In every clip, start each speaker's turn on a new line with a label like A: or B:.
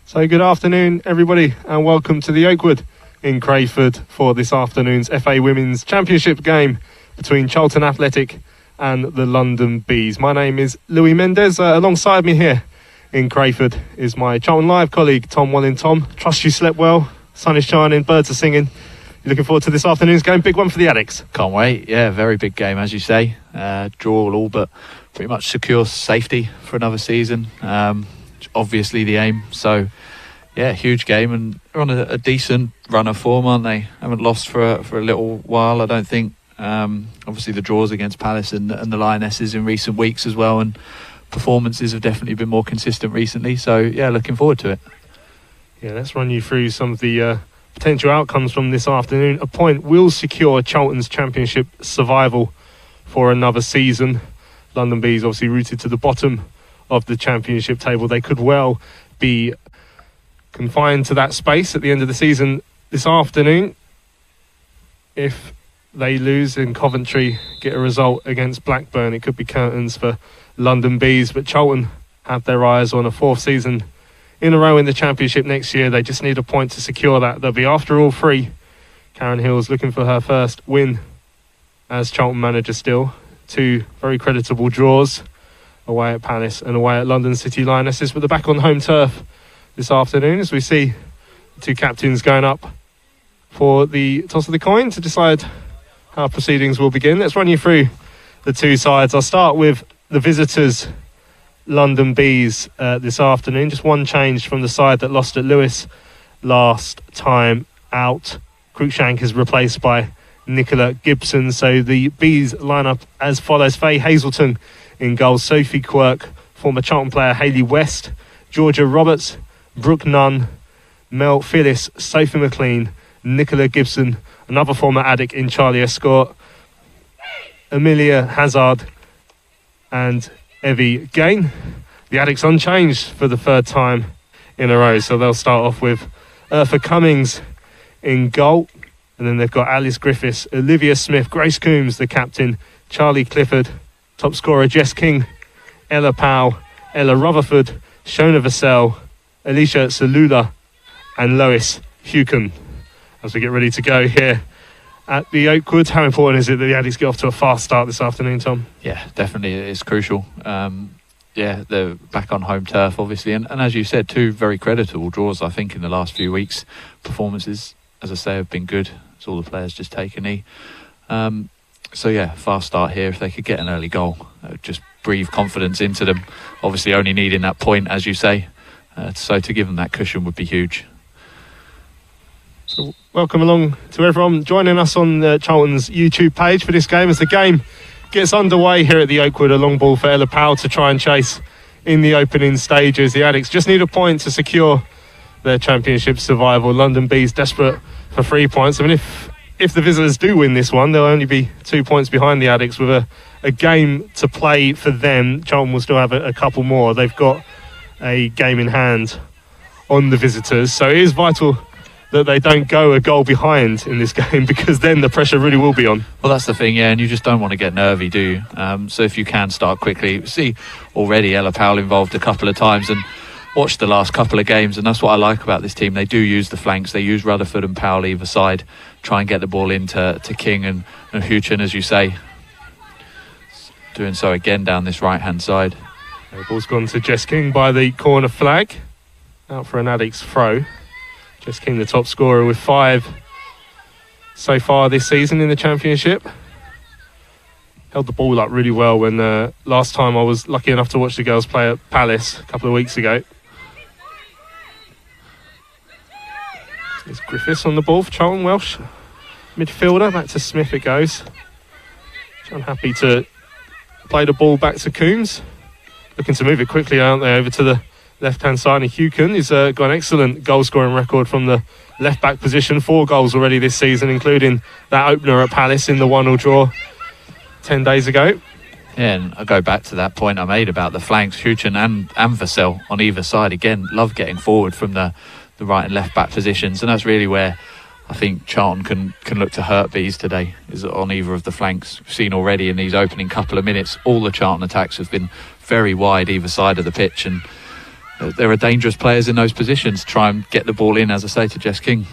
A: So good afternoon everybody and welcome to the Oakwood in Clifford for this afternoon's FA Women's Championship game between Charlton Athletic and the London Bees. My name is Louis Mendez. Alongside me here in Clifford is my Charlton Live colleague Tom Walling. Tom, trust you slept well, sun is shining, birds are singing. You're looking forward to this afternoon's game, big one for the Addicts.
B: Can't wait, yeah, very big game as you say. Draw all but pretty much secure safety for another season. Obviously the aim, so yeah, huge game, and they're on a decent run of form, aren't they? Haven't lost for a little while, I don't think. Obviously the draws against Palace and the Lionesses in recent weeks as well, and performances have definitely been more consistent recently, so yeah, looking forward to it.
A: Yeah, let's run you through some of the potential outcomes from this afternoon. A point will secure Charlton's championship survival for another season. London Bees obviously rooted to the bottom of the championship table. They could well be confined to that space at the end of the season this afternoon if they lose in Coventry, get a result against Blackburn. It could be curtains for London Bees, but Charlton have their eyes on a fourth season in a row in the championship next year. They just need a point to secure that. They'll be after all three. Karen Hill's looking for her first win as Charlton manager still. Two very creditable draws away at Palace and away at London City Lionesses, but they're back on home turf this afternoon as we see the two captains going up for the toss of the coin to decide how proceedings will begin. Let's run you through the two sides. I'll start with the visitors, London Bees, this afternoon. Just one change from the side that lost at Lewis last time out. Cruikshank is replaced by Nicola Gibson, so the Bees line up as follows: Faye Hazelton in goal, Sophie Quirk, former Charlton player Hayley West, Georgia Roberts, Brooke Nunn, Mel Phyllis, Sophie McLean, Nicola Gibson, another former Addict in Charlie Escort, Amelia Hazard and Evie Gain. The Addicts unchanged for the third time in a row, so they'll start off with Eartha Cummings in goal, and then they've got Alice Griffiths, Olivia Smith, Grace Coombs the captain, Charlie Clifford, top scorer Jess King, Ella Powell, Ella Rutherford, Shona Vassell, Alicia Salula and Lois Hucken. As we get ready to go here at the Oakwood, how important is it that the Addicts get off to a fast start this afternoon, Tom?
B: Yeah, definitely, it's crucial. Yeah, they're back on home turf obviously, and as you said, two very creditable draws I think in the last few weeks. Performances, as I say, have been good. It's all the players just take a knee. So yeah, fast start here. If they could get an early goal, just breathe confidence into them. Obviously only needing that point, as you say, so to give them that cushion would be huge.
A: So welcome along to everyone joining us on Charlton's YouTube page for this game as the game gets underway here at the Oakwood. A long ball for Ella Powell to try and chase in the opening stages. The Addicts just need a point to secure their championship survival. London Bees desperate for 3 points. I mean, if the visitors do win this one, they'll only be 2 points behind the Addicts with a game to play for them. Charlton will still have a couple more. They've got a game in hand on the visitors, so it is vital that they don't go a goal behind in this game, because then the pressure really will be on.
B: Well, that's the thing, yeah, and you just don't want to get nervy, do you? So if you can start quickly. See, already Ella Powell involved a couple of times, and watched the last couple of games, and that's what I like about this team. They do use the flanks. They use Rutherford and Powell either side, try and get the ball into King and Huchen, as you say. Doing so again down this right-hand side.
A: The ball's gone to Jess King by the corner flag. Out for an Addicts throw. Jess King, the top scorer, with 5 so far this season in the championship. Held the ball up really well when last time I was lucky enough to watch the girls play at Palace a couple of weeks ago. There's Griffiths on the ball for Charlton. Welsh midfielder, back to Smith it goes. Unhappy to play the ball back to Coombs. Looking to move it quickly, aren't they, over to the left-hand side. And Hucken has got an excellent goal-scoring record from the left-back position. 4 goals already this season, including that opener at Palace in the 1-1 draw 10 days ago.
B: Yeah, and I go back to that point I made about the flanks. Huchen and Vassell on either side. Again, love getting forward from the right and left-back positions. And that's really where I think Charlton can look to hurt Bees today, is on either of the flanks. We've seen already in these opening couple of minutes, all the Charlton attacks have been very wide either side of the pitch. And there are dangerous players in those positions. Try and get the ball in, as I say, to Jess King.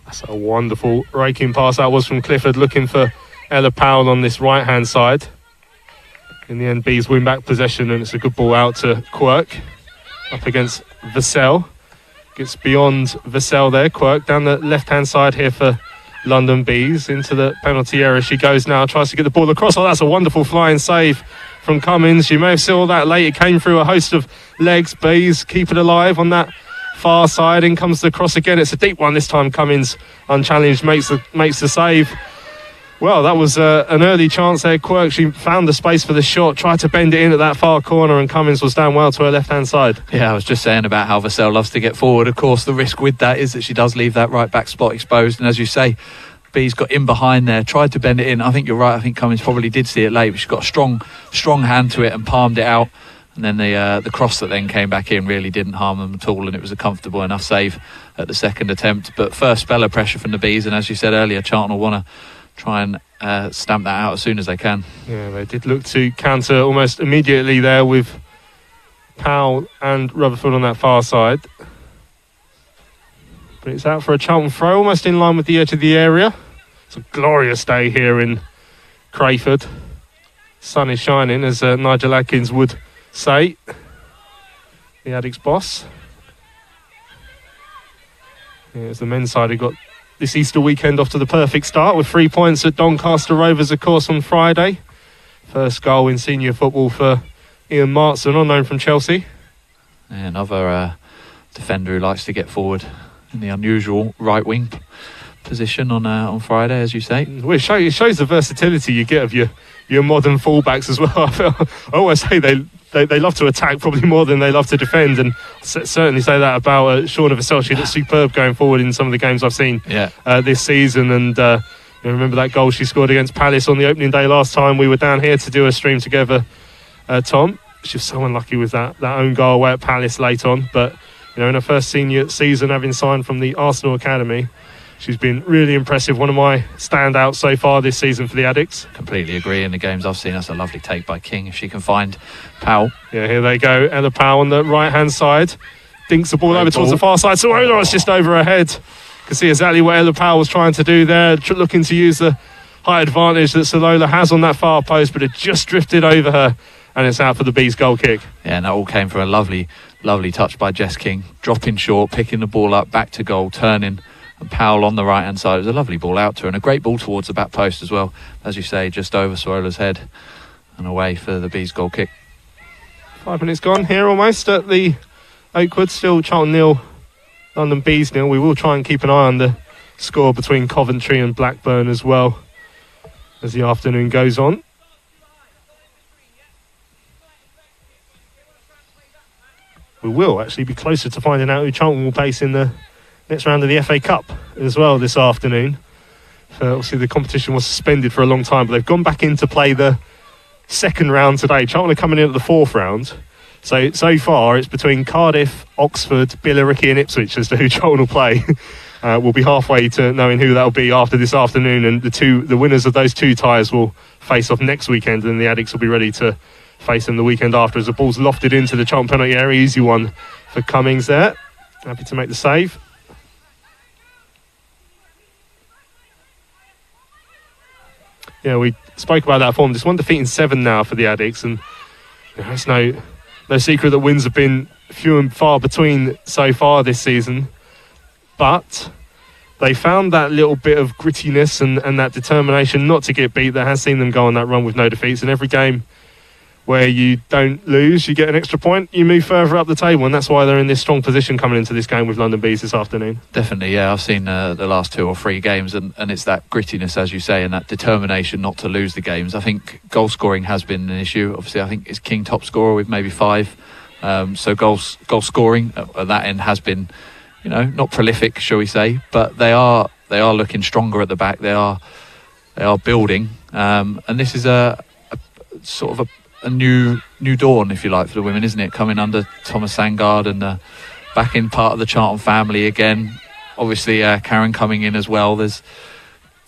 A: That's a wonderful raking pass that was from Clifford, looking for Ella Powell on this right hand side. In the end, Bees win back possession, and it's a good ball out to Quirk up against Vassell. Gets beyond Vassell there. Quirk down the left hand side here for London Bees. Into the penalty area she goes now, tries to get the ball across. Oh, that's a wonderful flying save from Cummins. You may have saw that late. It came through a host of legs. Bees keep it alive on that far side. In comes the cross again. It's a deep one this time. Cummins unchallenged makes the save. Well, that was an early chance there. Quirk, she found the space for the shot, tried to bend it in at that far corner, and Cummins was down well to her left-hand side.
B: Yeah, I was just saying about how Vassell loves to get forward. Of course, the risk with that is that she does leave that right-back spot exposed. And as you say, Bees got in behind there, tried to bend it in. I think you're right. I think Cummins probably did see it late, but she's got a strong hand to it and palmed it out. And then the cross that then came back in really didn't harm them at all, and it was a comfortable enough save at the second attempt. But first spell of pressure from the Bees, and as you said earlier, Charlton will want to try and stamp that out as soon as they can.
A: Yeah, they did look to counter almost immediately there with Powell and Rutherford on that far side. But it's out for a Charlton throw, almost in line with the edge of the area. It's a glorious day here in Crayford. Sun is shining, as Nigel Adkins would say, the Addicts boss. Yeah, it's the men's side who got this Easter weekend off to the perfect start with 3 points at Doncaster Rovers, of course, on Friday. First goal in senior football for Ian Martson, on loan from Chelsea.
B: Yeah, another defender who likes to get forward in the unusual right wing position on Friday, as you say.
A: Well, it shows the versatility you get of your modern fullbacks as well. I always say they love to attack probably more than they love to defend, and certainly say that about Shauna Vassell. She looked superb going forward in some of the games I've seen this season, and remember that goal she scored against Palace on the opening day last time we were down here to do a stream together, Tom. She was so unlucky with that own goal away at Palace late on, but in her first senior season, having signed from the Arsenal Academy, she's been really impressive. One of my standouts so far this season for the Addicts.
B: Completely agree. In the games I've seen, that's a lovely take by King. If she can find Powell.
A: Yeah, here they go. Ella Powell on the right-hand side. Dinks the ball over towards the far side. So it's just over her head. You can see exactly what Ella Powell was trying to do there. Looking to use the high advantage that Salola has on that far post, but it just drifted over her. And it's out for the Bees goal kick.
B: Yeah, and that all came from a lovely touch by Jess King. Dropping short, picking the ball up, back to goal, turning. And Powell on the right hand side. It was a lovely ball out to her, and a great ball towards the back post as well, as you say, just over Sorola's head and away for the Bees goal kick.
A: 5 minutes gone here almost at the Oakwood. Still Charlton 0, London Bees 0. We will try and keep an eye on the score between Coventry and Blackburn as well as the afternoon goes on. We will actually be closer to finding out who Charlton will face in the next round of the FA Cup as well this afternoon. Obviously the competition was suspended for a long time, but they've gone back in to play the second round today. Charlton are coming in at the fourth round. So far it's between Cardiff, Oxford, Billericay and Ipswich as to who Charlton will play. We'll be halfway to knowing who that will be after this afternoon, and the winners of those two ties will face off next weekend, and the Addicts will be ready to face them the weekend after as the ball's lofted into the Charlton penalty area. Easy one for Cummings there. Happy to make the save. Yeah, we spoke about that form. Just 1 defeat in 7 now for the Addicts, and it's no secret that wins have been few and far between so far this season. But they found that little bit of grittiness and that determination not to get beat that has seen them go on that run with no defeats. And every game where you don't lose, you get an extra point, you move further up the table, and that's why they're in this strong position coming into this game with London Bees this afternoon.
B: Definitely, yeah. I've seen the last 2 or 3 games, and it's that grittiness, as you say, and that determination not to lose the games. I think goal scoring has been an issue. Obviously, I think it's King top scorer with maybe 5. So goal scoring at that end has been, not prolific, shall we say, but they are looking stronger at the back. They are building, and this is a sort of a new dawn, if you like, for the women, isn't it? Coming under Thomas Sangard and back in part of the Charlton family again. Obviously, Karen coming in as well. There's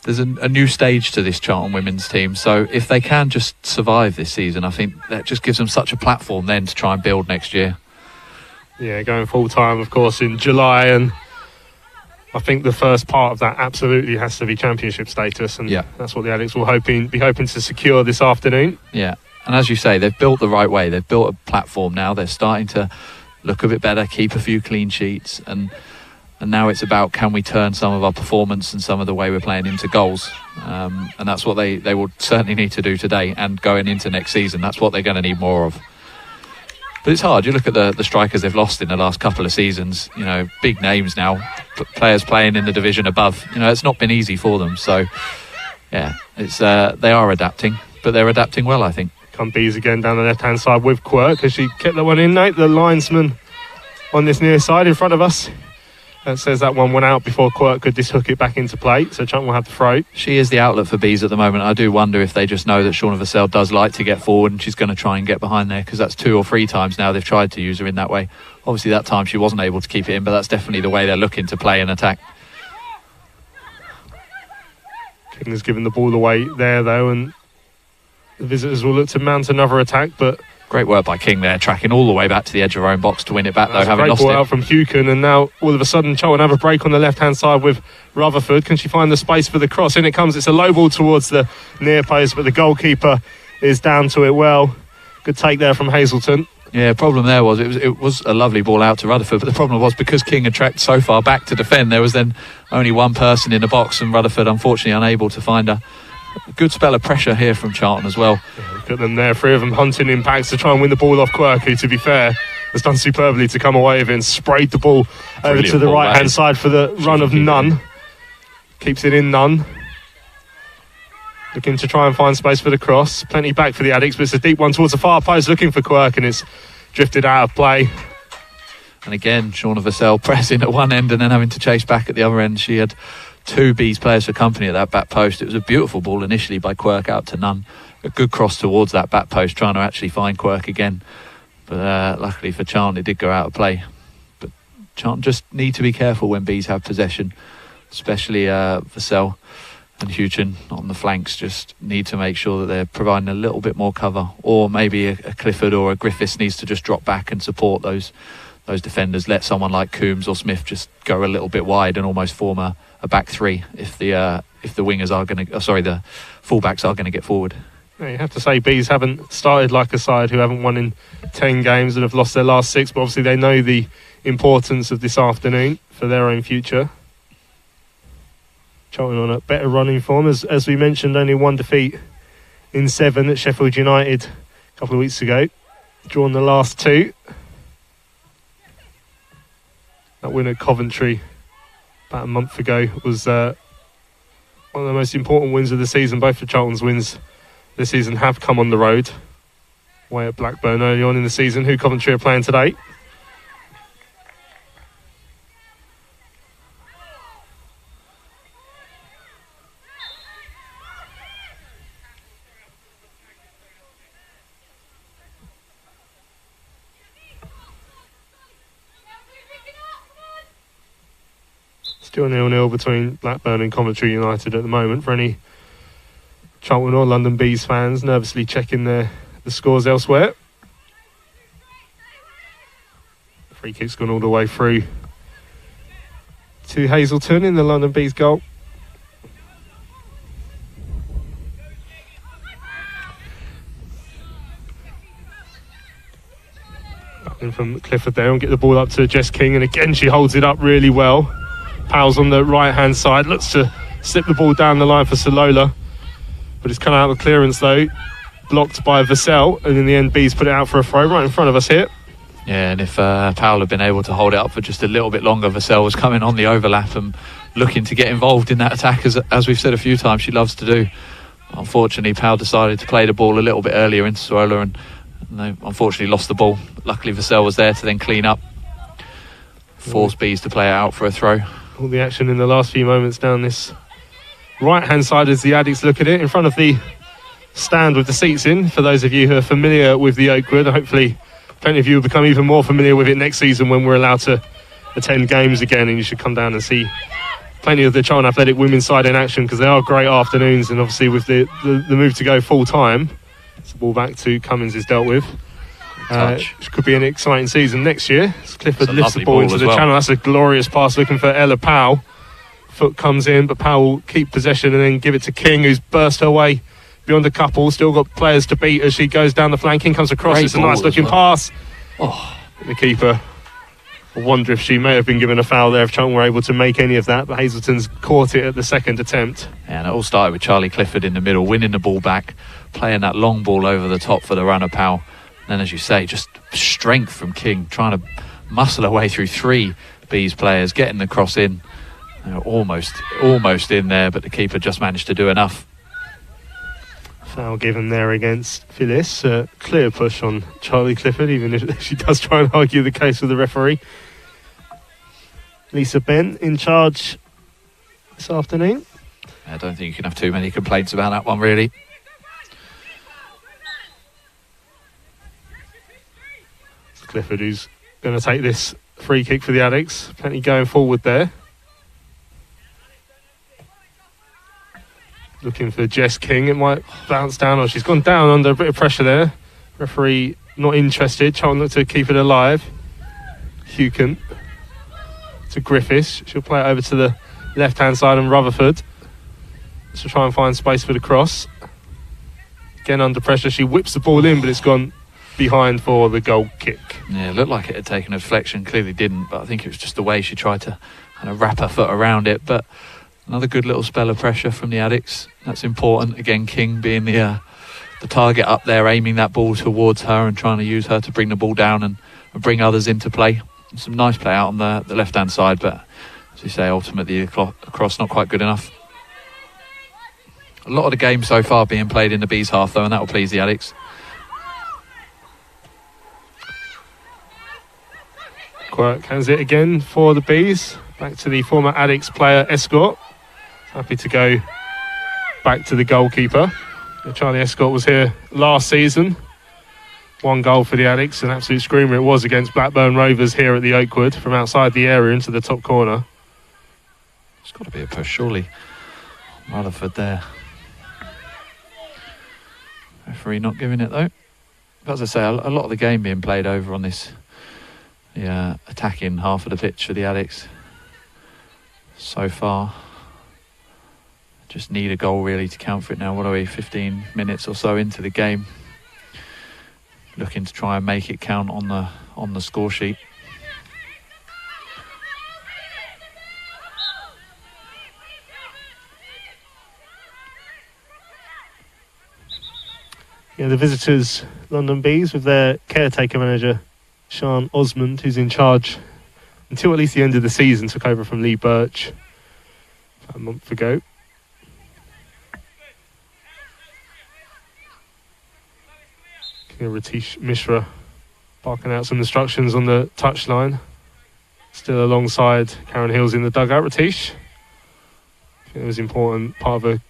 B: a new stage to this Charlton women's team. So if they can just survive this season, I think that just gives them such a platform then to try and build next year.
A: Yeah, going full time, of course, in July, and I think the first part of that absolutely has to be championship status, and that's what the Addicts will be hoping to secure this afternoon.
B: Yeah, and as you say, they've built the right way. They've built a platform now. They're starting to look a bit better, keep a few clean sheets, and now it's about, can we turn some of our performance and some of the way we're playing into goals, and that's what they will certainly need to do today and going into next season. That's what they're going to need more of. But it's hard. You look at the strikers they've lost in the last couple of seasons, big names now, players playing in the division above. It's not been easy for them. So, yeah, it's they are adapting, but they're adapting well, I think.
A: Come Bees again down the left-hand side with Quirk as she kept that one in, Nate. The linesman on this near side in front of us. That says that one went out before Quirk could just hook it back into play, so Charlton will have to throw.
B: She is the outlet for Bees at the moment. I do wonder if they just know that Shauna Vassell does like to get forward, and she's going to try and get behind there, because that's 2 or 3 times now they've tried to use her in that way. Obviously that time she wasn't able to keep it in, but that's definitely the way they're looking to play and attack.
A: King has given the ball away there though, and the visitors will look to mount another attack, but
B: great work by King there, tracking all the way back to the edge of her own box to win it back, though, having lost it.
A: Great ball out from Hucken, and now all of a sudden Charlton have a break on the left-hand side with Rutherford. Can she find the space for the cross? In it comes. It's a low ball towards the near post, but the goalkeeper is down to it well. Good take there from Hazelton.
B: Yeah, problem there was it was a lovely ball out to Rutherford, but the problem was because King had tracked so far back to defend, there was then only one person in the box, and Rutherford unfortunately unable to find her. A good spell of pressure here from Charlton as well.
A: Yeah, look at them there, 3 of them hunting impacts to try and win the ball off Quirk, who, to be fair, has done superbly to come away with it and sprayed the ball over to the right-hand side for the run of Nunn. Keeps it in Nunn. Looking to try and find space for the cross. Plenty back for the Addicts, but it's a deep one towards the far post, looking for Quirk, and it's drifted out of play.
B: And again, Shauna Vassell pressing at one end and then having to chase back at the other end. She had 2 Bees players for company at that back post. It was a beautiful ball initially by Quirk out to Nunn. A good cross towards that back post, trying to actually find Quirk again. But luckily for Charlton, it did go out of play. But Charlton just need to be careful when Bees have possession, especially Vassell and Hucken on the flanks. Just need to make sure that they're providing a little bit more cover, or maybe a Clifford or a Griffiths needs to just drop back and support those defenders. Let someone like Coombs or Smith just go a little bit wide and almost form a back 3 if the wingers are going to, the fullbacks are going to get forward.
A: Yeah, you have to say Bees haven't started like a side who haven't won in 10 games and have lost their last 6, but obviously they know the importance of this afternoon for their own future. Charlton on a better running form, as we mentioned, only 1 defeat in 7 at Sheffield United a couple of weeks ago. Drawn the last 2. That win at Coventry about a month ago was one of the most important wins of the season. Both of Charlton's wins this season have come on the road. Away at Blackburn early on in the season, who Coventry are playing today. Still 0-0 between Blackburn and Coventry United at the moment. For any Charlton or London Bees fans nervously checking the scores elsewhere. Free kick's gone all the way through to Hazelton in the London Bees goal. Back in from Clifford there and get the ball up to Jess King, and again she holds it up really well. Powell's on the right hand side, looks to slip the ball down the line for Salola, but it's come out of clearance though, blocked by Vassell, and in the end Bees put it out for a throw right in front of us here.
B: Yeah, and if Powell had been able to hold it up for just a little bit longer, Vassell was coming on the overlap and looking to get involved in that attack, as we've said a few times she loves to do. Unfortunately, Powell decided to play the ball a little bit earlier into Salola, and they unfortunately lost the ball. Luckily Vassell was there to then clean up, force Bees to play it out for a throw.
A: All the action in the last few moments down this right-hand side as the Addicts look at it in front of the stand with the seats in. For those of you who are familiar with the Oakwood, hopefully plenty of you will become even more familiar with it next season when we're allowed to attend games again, and you should come down and see plenty of the Charlton Athletic Women side in action, because they are great afternoons, and obviously with the move to go full-time, the ball back to Cummins is dealt with.
B: touch.
A: Which could be an exciting season next year. As Clifford lifts the ball into the
B: well.
A: channel. That's a glorious pass looking for Ella Powell. Foot comes in, but Powell will keep possession and then give it to King, who's burst her way beyond a couple. Still got players to beat as she goes down the flank. King comes across.
B: Great
A: It's a nice looking pass.
B: Oh.
A: The keeper, I wonder if she may have been given a foul there if Charlton were able to make any of that, but Hazelton's caught it at the second attempt.
B: Yeah, and it all started with Charlie Clifford in the middle, winning the ball back, playing that long ball over the top for the runner Powell. And then, as you say, just strength from King, trying to muscle her way through 3 Bees players, getting the cross in. Almost in there, but the keeper just managed to do enough.
A: Foul given there against Phyllis. Clear push on Charlie Clifford, even if she does try and argue the case with the referee. Lisa Bent in charge this afternoon.
B: I don't think you can have too many complaints about that one, really.
A: It's Clifford who's going to take this free kick for the Addicts. Plenty going forward there. Looking for Jess King. It might bounce down, or she's gone down under a bit of pressure there. Referee not interested. Charlton look to keep it alive. Hucken to Griffiths. She'll play it over to the left-hand side and Rutherford to try and find space for the cross. Again under pressure. She whips the ball in, but it's gone behind for the goal kick.
B: Yeah, it looked like it had taken a deflection. Clearly didn't, but I think it was just the way she tried to kind of wrap her foot around it. But another good little spell of pressure from the Addicts. That's important. Again, King being the target up there, aiming that ball towards her and trying to use her to bring the ball down and bring others into play. Some nice play out on the left-hand side, but as you say, ultimately across not quite good enough. A lot of the game so far being played in the Bees half, though, and that will please the Addicts.
A: Quirk has it again for the Bees. Back to the former Addicts player, Escort. Happy to go back to the goalkeeper. Charlie Escort was here last season. 1 goal for the Addicts. An absolute screamer it was against Blackburn Rovers here at the Oakwood from outside the area into the top corner.
B: It's got to be a push, surely. Rutherford there. Referee not giving it, though. But as I say, a lot of the game being played over on this attacking half of the pitch for the Addicts so far. Just need a goal really to count for it now. What are we, 15 minutes or so into the game? Looking to try and make it count on the score sheet.
A: Yeah, the visitors, London Bees, with their caretaker manager, Sian Osmond, who's in charge until at least the end of the season, took over from Lee Birch a month ago. Ratish Mishra barking out some instructions on the touchline. Still alongside Karen Hills in the dugout, Ratish. I think it was important part of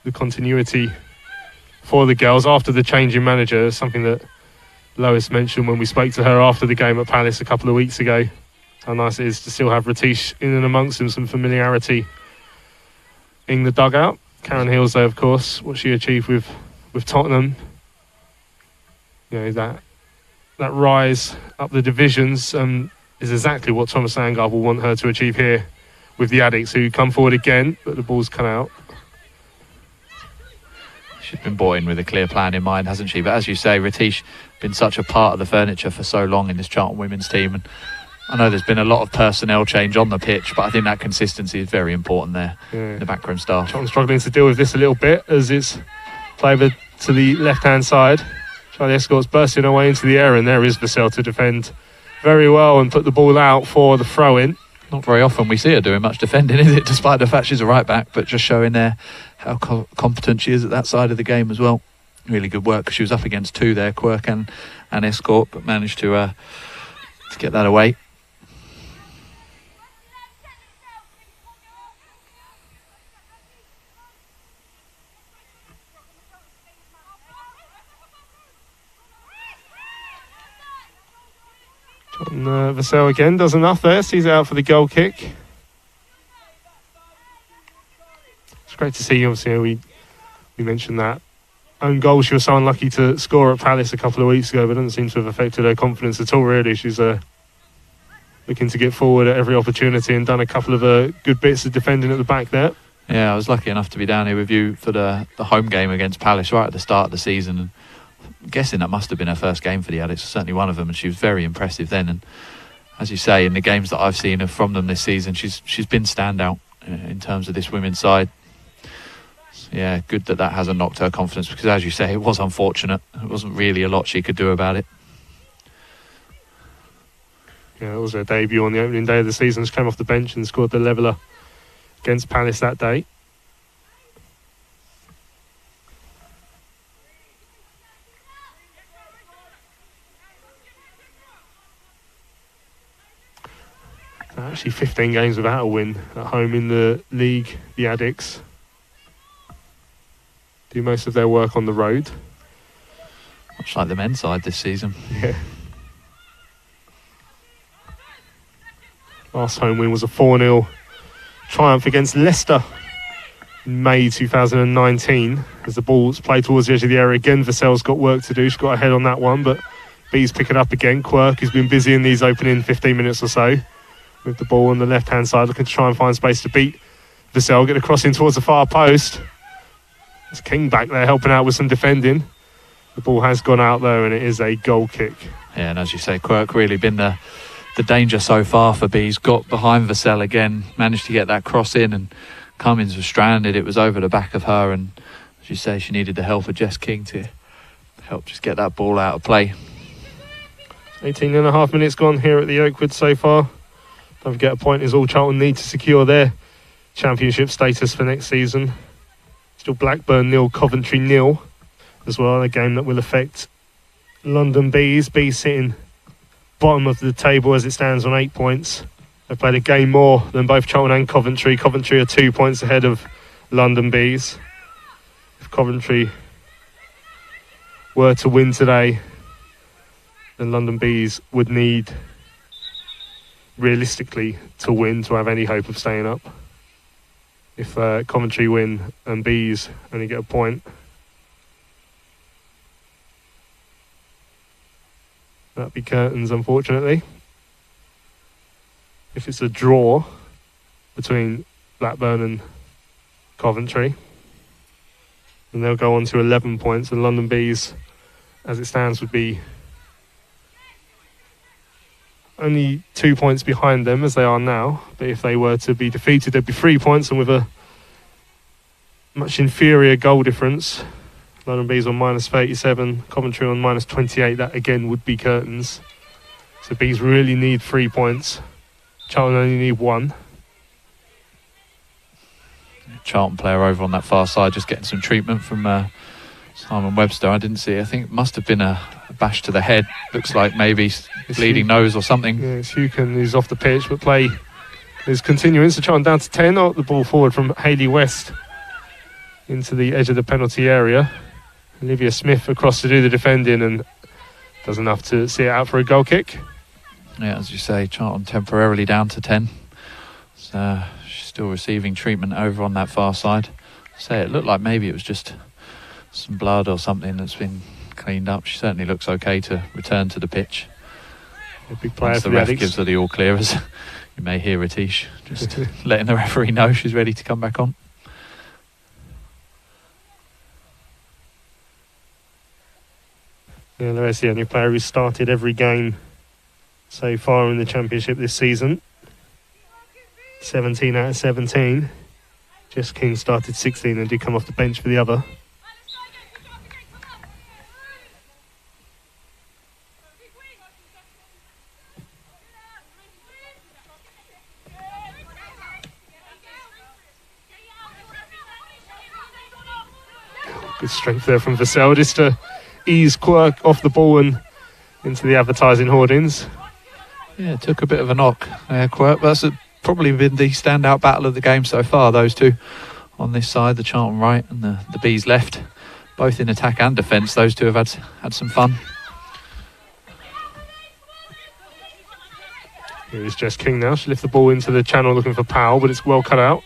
A: the continuity for the girls after the change in manager, something that Lois mentioned when we spoke to her after the game at Palace a couple of weeks ago. How nice it is to still have Ratish in and amongst them, some familiarity in the dugout. Karen Hills, though, of course, what she achieved with Tottenham, you know, that rise up the divisions is exactly what Thomas Sandgaard will want her to achieve here with the Addicts, who come forward again, but the ball's come out.
B: She's been brought in with a clear plan in mind, hasn't she? But as you say, Ratish been such a part of the furniture for so long in this Charlton women's team, and I know there's been a lot of personnel change on the pitch, but I think that consistency is very important there in the backroom staff.
A: Charlton struggling to deal with this a little bit as it's played over to the left-hand side. Charlie Escort's bursting her way into the area, and there is Vassell to defend very well and put the ball out for the throw-in.
B: Not very often we see her doing much defending, is it? Despite the fact she's a right back, but just showing there how competent she is at that side of the game as well. Really good work, because she was up against 2 there, Quirk and Escort, but managed to get that away.
A: Vassell again does enough there, sees it out for the goal kick. It's great to see, obviously, we mentioned that own goal she was so unlucky to score at Palace a couple of weeks ago, but doesn't seem to have affected her confidence at all, really. She's looking to get forward at every opportunity and done a couple of good bits of defending at the back there.
B: Yeah, I was lucky enough to be down here with you for the home game against Palace right at the start of the season, and I'm guessing that must have been her first game for the Addicts, certainly one of them, and she was very impressive then. And as you say, in the games that I've seen from them this season, she's been standout in terms of this women's side. So yeah, good that hasn't knocked her confidence, because as you say, it was unfortunate. There wasn't really a lot she could do about it.
A: Yeah, it was her debut on the opening day of the season. She came off the bench and scored the leveller against Palace that day. Actually 15 games without a win at home in the league, the Addicts do most of their work on the road.
B: Much like the men's side this season.
A: Yeah. Last home win was a 4-0 triumph against Leicester in May 2019. As the ball's played towards the edge of the area again, Vassell's got work to do. She's got ahead on that one, but Bees pick it up again. Quirk, who's been busy in these opening 15 minutes or so, with the ball on the left-hand side, looking to try and find space to beat Vassell. Get a cross in towards the far post. There's King back there helping out with some defending. The ball has gone out though, and it is a goal kick.
B: Yeah, and as you say, Quirk really been the danger so far for Bees. Got behind Vassell again, managed to get that cross in, and Cummins was stranded. It was over the back of her, and as you say, she needed the help of Jess King to help just get that ball out of play.
A: 18 and a half minutes gone here at the Oakwood so far. Don't forget, a point is all Charlton need to secure their championship status for next season. Still Blackburn 0, Coventry 0 as well, a game that will affect London Bees. Bees sitting bottom of the table as it stands on 8 points. They've played a game more than both Charlton and Coventry. Coventry are 2 points ahead of London Bees. If Coventry were to win today, then London Bees would need, realistically, to win to have any hope of staying up. If Coventry win and Bees only get a point, that'd be curtains, unfortunately. If it's a draw between Blackburn and Coventry, then they'll go on to 11 points, and London Bees, as it stands, would be only 2 points behind them as they are now. But if they were to be defeated, there'd be 3 points, and with a much inferior goal difference, London Bees on minus 37, Coventry on minus 28, that again would be curtains. So Bees really need 3 points. Charlton only need 1.
B: Charlton player over on that far side just getting some treatment from Simon Webster. I didn't see. I think it must have been a bash to the head. Looks like maybe bleeding nose or something.
A: Yeah, it's Hucken who's off the pitch, but play is continuing. So Charlton down to 10. The ball forward from Hayley West into the edge of the penalty area. Olivia Smith across to do the defending and does enough to see it out for a goal kick.
B: Yeah, as you say, Charlton temporarily down to 10. So she's still receiving treatment over on that far side. So it looked like maybe it was just some blood or something that's been cleaned up. She certainly looks okay to return to the pitch.
A: A big player.
B: Once
A: for
B: the ref
A: Addicts
B: gives her the all clear, as you may hear Atish just letting the referee know she's ready to come back on.
A: Yeah, there's the only player who's started every game so far in the championship this season. 17 out of 17. Jess King started 16 and did come off the bench for the other. Good strength there from Vassell, just to ease Quirk off the ball and into the advertising hoardings.
B: Yeah, it took a bit of a knock, Quirk. That's probably been the standout battle of the game so far, those two on this side, the Charlton right and the Bees left. Both in attack and defence, those two have had some fun.
A: Here is Jess King now. She lifts the ball into the channel looking for Powell, but it's well cut out.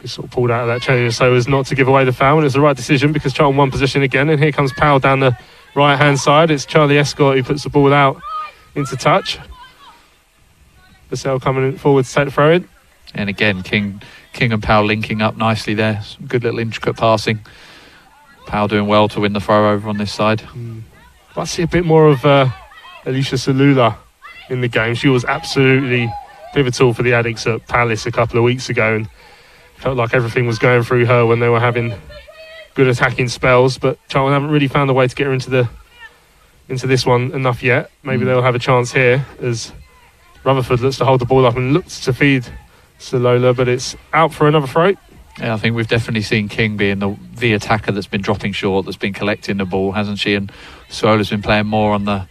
A: She sort of pulled out of that change so as not to give away the foul, and it's the right decision because Charlton won possession again. And here comes Powell down the right hand side. It's Charlie Escott who puts the ball out into touch. Vassell coming forward to take the throw in.
B: And again, King and Powell linking up nicely there. Some good little intricate passing. Powell doing well to win the throw over on this side.
A: I see a bit more of Alicia Salula in the game. She was absolutely pivotal for the Addicts at Palace a couple of weeks ago, and felt like everything was going through her when they were having good attacking spells. But Charlton haven't really found a way to get her into this one enough yet. Maybe they'll have a chance here as Rutherford looks to hold the ball up and looks to feed Salula, but it's out for another throw.
B: Yeah, I think we've definitely seen King being the attacker that's been dropping short, that's been collecting the ball, hasn't she? And Suola's been playing more on the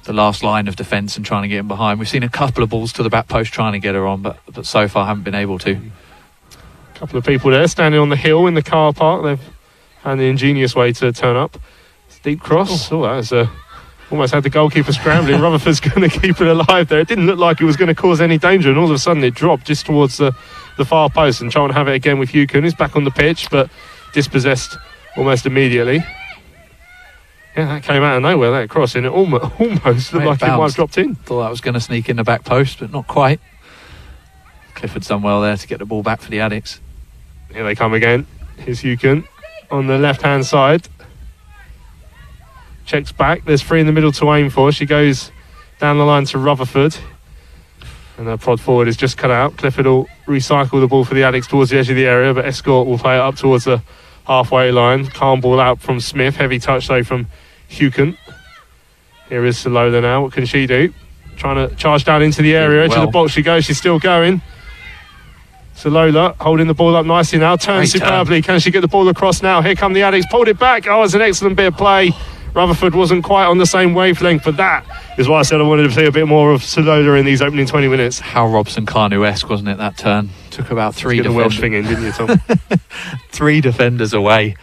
B: last line of defence and trying to get in behind. We've seen a couple of balls to the back post trying to get her on, but so far haven't been able to.
A: A couple of people there standing on the hill in the car park. They've found the ingenious way to turn up. It's a deep cross. Oh, that was almost had the goalkeeper scrambling. Rutherford's going to keep it alive there. It didn't look like it was going to cause any danger, and all of a sudden it dropped just towards the far post, and Charlton have it again with Hucken, who's back on the pitch but dispossessed almost immediately. Yeah, that came out of nowhere, that cross, and it almost looked like it might have dropped in.
B: Thought that was going to sneak in the back post, but not quite. Clifford's done well there to get the ball back for the Addicts.
A: Here they come again. Here's Hucken on the left-hand side. Checks back. There's three in the middle to aim for. She goes down the line to Rutherford. And her prod forward is just cut out. Clifford will recycle the ball for the Addicts towards the edge of the area, but Escort will play it up towards the halfway line. Calm ball out from Smith. Heavy touch though from Hucken. Here is Salola now. What can she do? Trying to charge down into the area. Edge of the box she goes. She's still going. Salola holding the ball up nicely now. Turns superbly. Can she get the ball across now? Here come the Addicts. Pulled it back. Oh, it's an excellent bit of play. Rutherford wasn't quite on the same wavelength, but that is why I said I wanted to see a bit more of Salola in these opening 20 minutes.
B: How Robson-Carnu-esque, wasn't it, that turn? Took about three defenders.
A: Welsh thing in, didn't you, Tom?
B: 3 defenders away.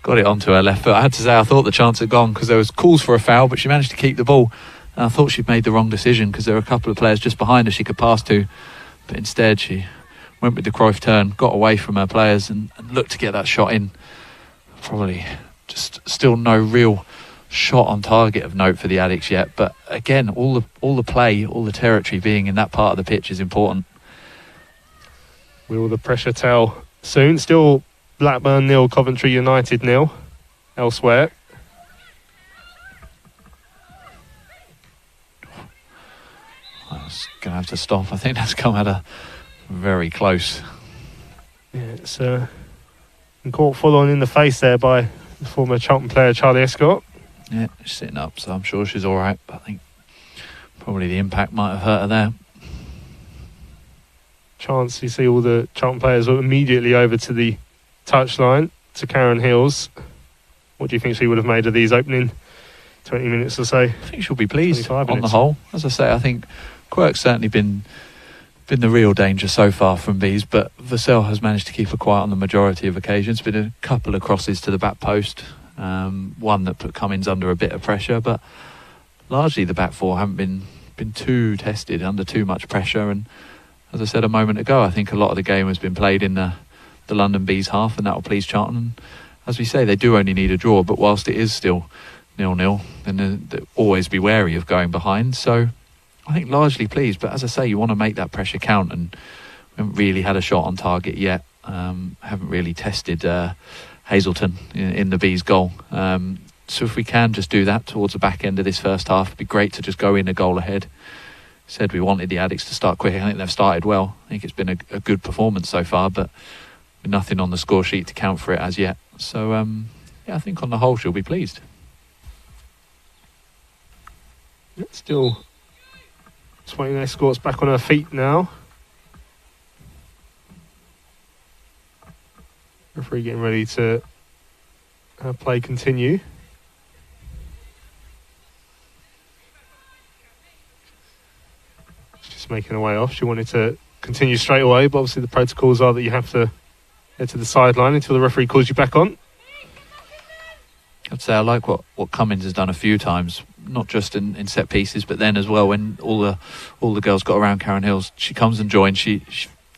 B: Got it onto her left foot. I had to say, I thought the chance had gone because there was calls for a foul, but she managed to keep the ball. And I thought she'd made the wrong decision because there were a couple of players just behind her she could pass to. But instead, she went with the Cruyff turn, got away from her players and looked to get that shot in. Probably just still no real shot on target of note for the Addicts yet, but again, all the play, all the territory being in that part of the pitch is important.
A: Will the pressure tell soon? Still Blackburn 0, Coventry United 0 elsewhere.
B: I was going to have to stop. I think that's come at a very close.
A: Yeah, it's caught full on in the face there by the former Charlton player Charlie Escott.
B: Yeah, she's sitting up, so I'm sure she's all right. But I think probably the impact might have hurt her there.
A: Chance, you see all the Charlton players are immediately over to the touchline to Karen Hills. What do you think she would have made of these opening 20 minutes or so?
B: I think she'll be pleased on the whole. As I say, I think Quirk's certainly been the real danger so far from these, but Vassell has managed to keep her quiet on the majority of occasions. Been a couple of crosses to the back post. One that put Cummins under a bit of pressure, but largely the back four haven't been too tested under too much pressure. And as I said a moment ago, I think a lot of the game has been played in the London Bees half, and that will please Charlton. And as we say, they do only need a draw, but whilst it is still 0-0, then they'll always be wary of going behind. So I think largely pleased, but as I say, you want to make that pressure count, and we haven't really had a shot on target yet. Haven't really tested Hazelton in the Bees goal. So if we can just do that towards the back end of this first half, it'd be great to just go in a goal ahead. Said we wanted the Addicts to start quick. I think they've started well. I think it's been a good performance so far, but with nothing on the score sheet to count for it as yet. So yeah, I think on the whole she'll be pleased.
A: Still Swain Escort's back on her feet now. Referee getting ready to play continue. She's just making her way off. She wanted to continue straight away, but obviously the protocols are that you have to head to the sideline until the referee calls you back on.
B: I'd say I like what Cummins has done a few times, not just in set pieces, but then as well when all the girls got around Karen Hills, she comes and joins. She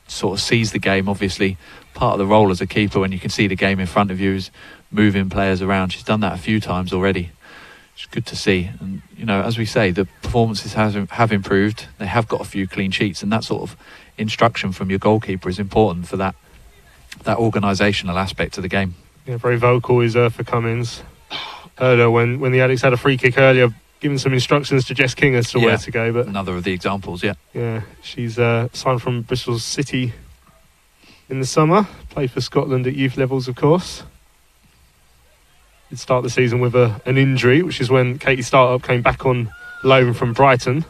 B: sort of sees the game, obviously part of the role as a keeper when you can see the game in front of you is moving players around. She's done that a few times already. It's good to see. And, you know, as we say, the performances have improved. They have got a few clean sheets, and that sort of instruction from your goalkeeper is important for that organisational aspect of the game.
A: Yeah, very vocal is for Cummins. Earlier, when the Addicts had a free kick earlier, giving some instructions to Jess King as to where to go. But
B: another of the examples,
A: Yeah, she's signed from Bristol City in the summer. Played for Scotland at youth levels, of course. Did start the season with an injury, which is when Katie Startup came back on loan from Brighton.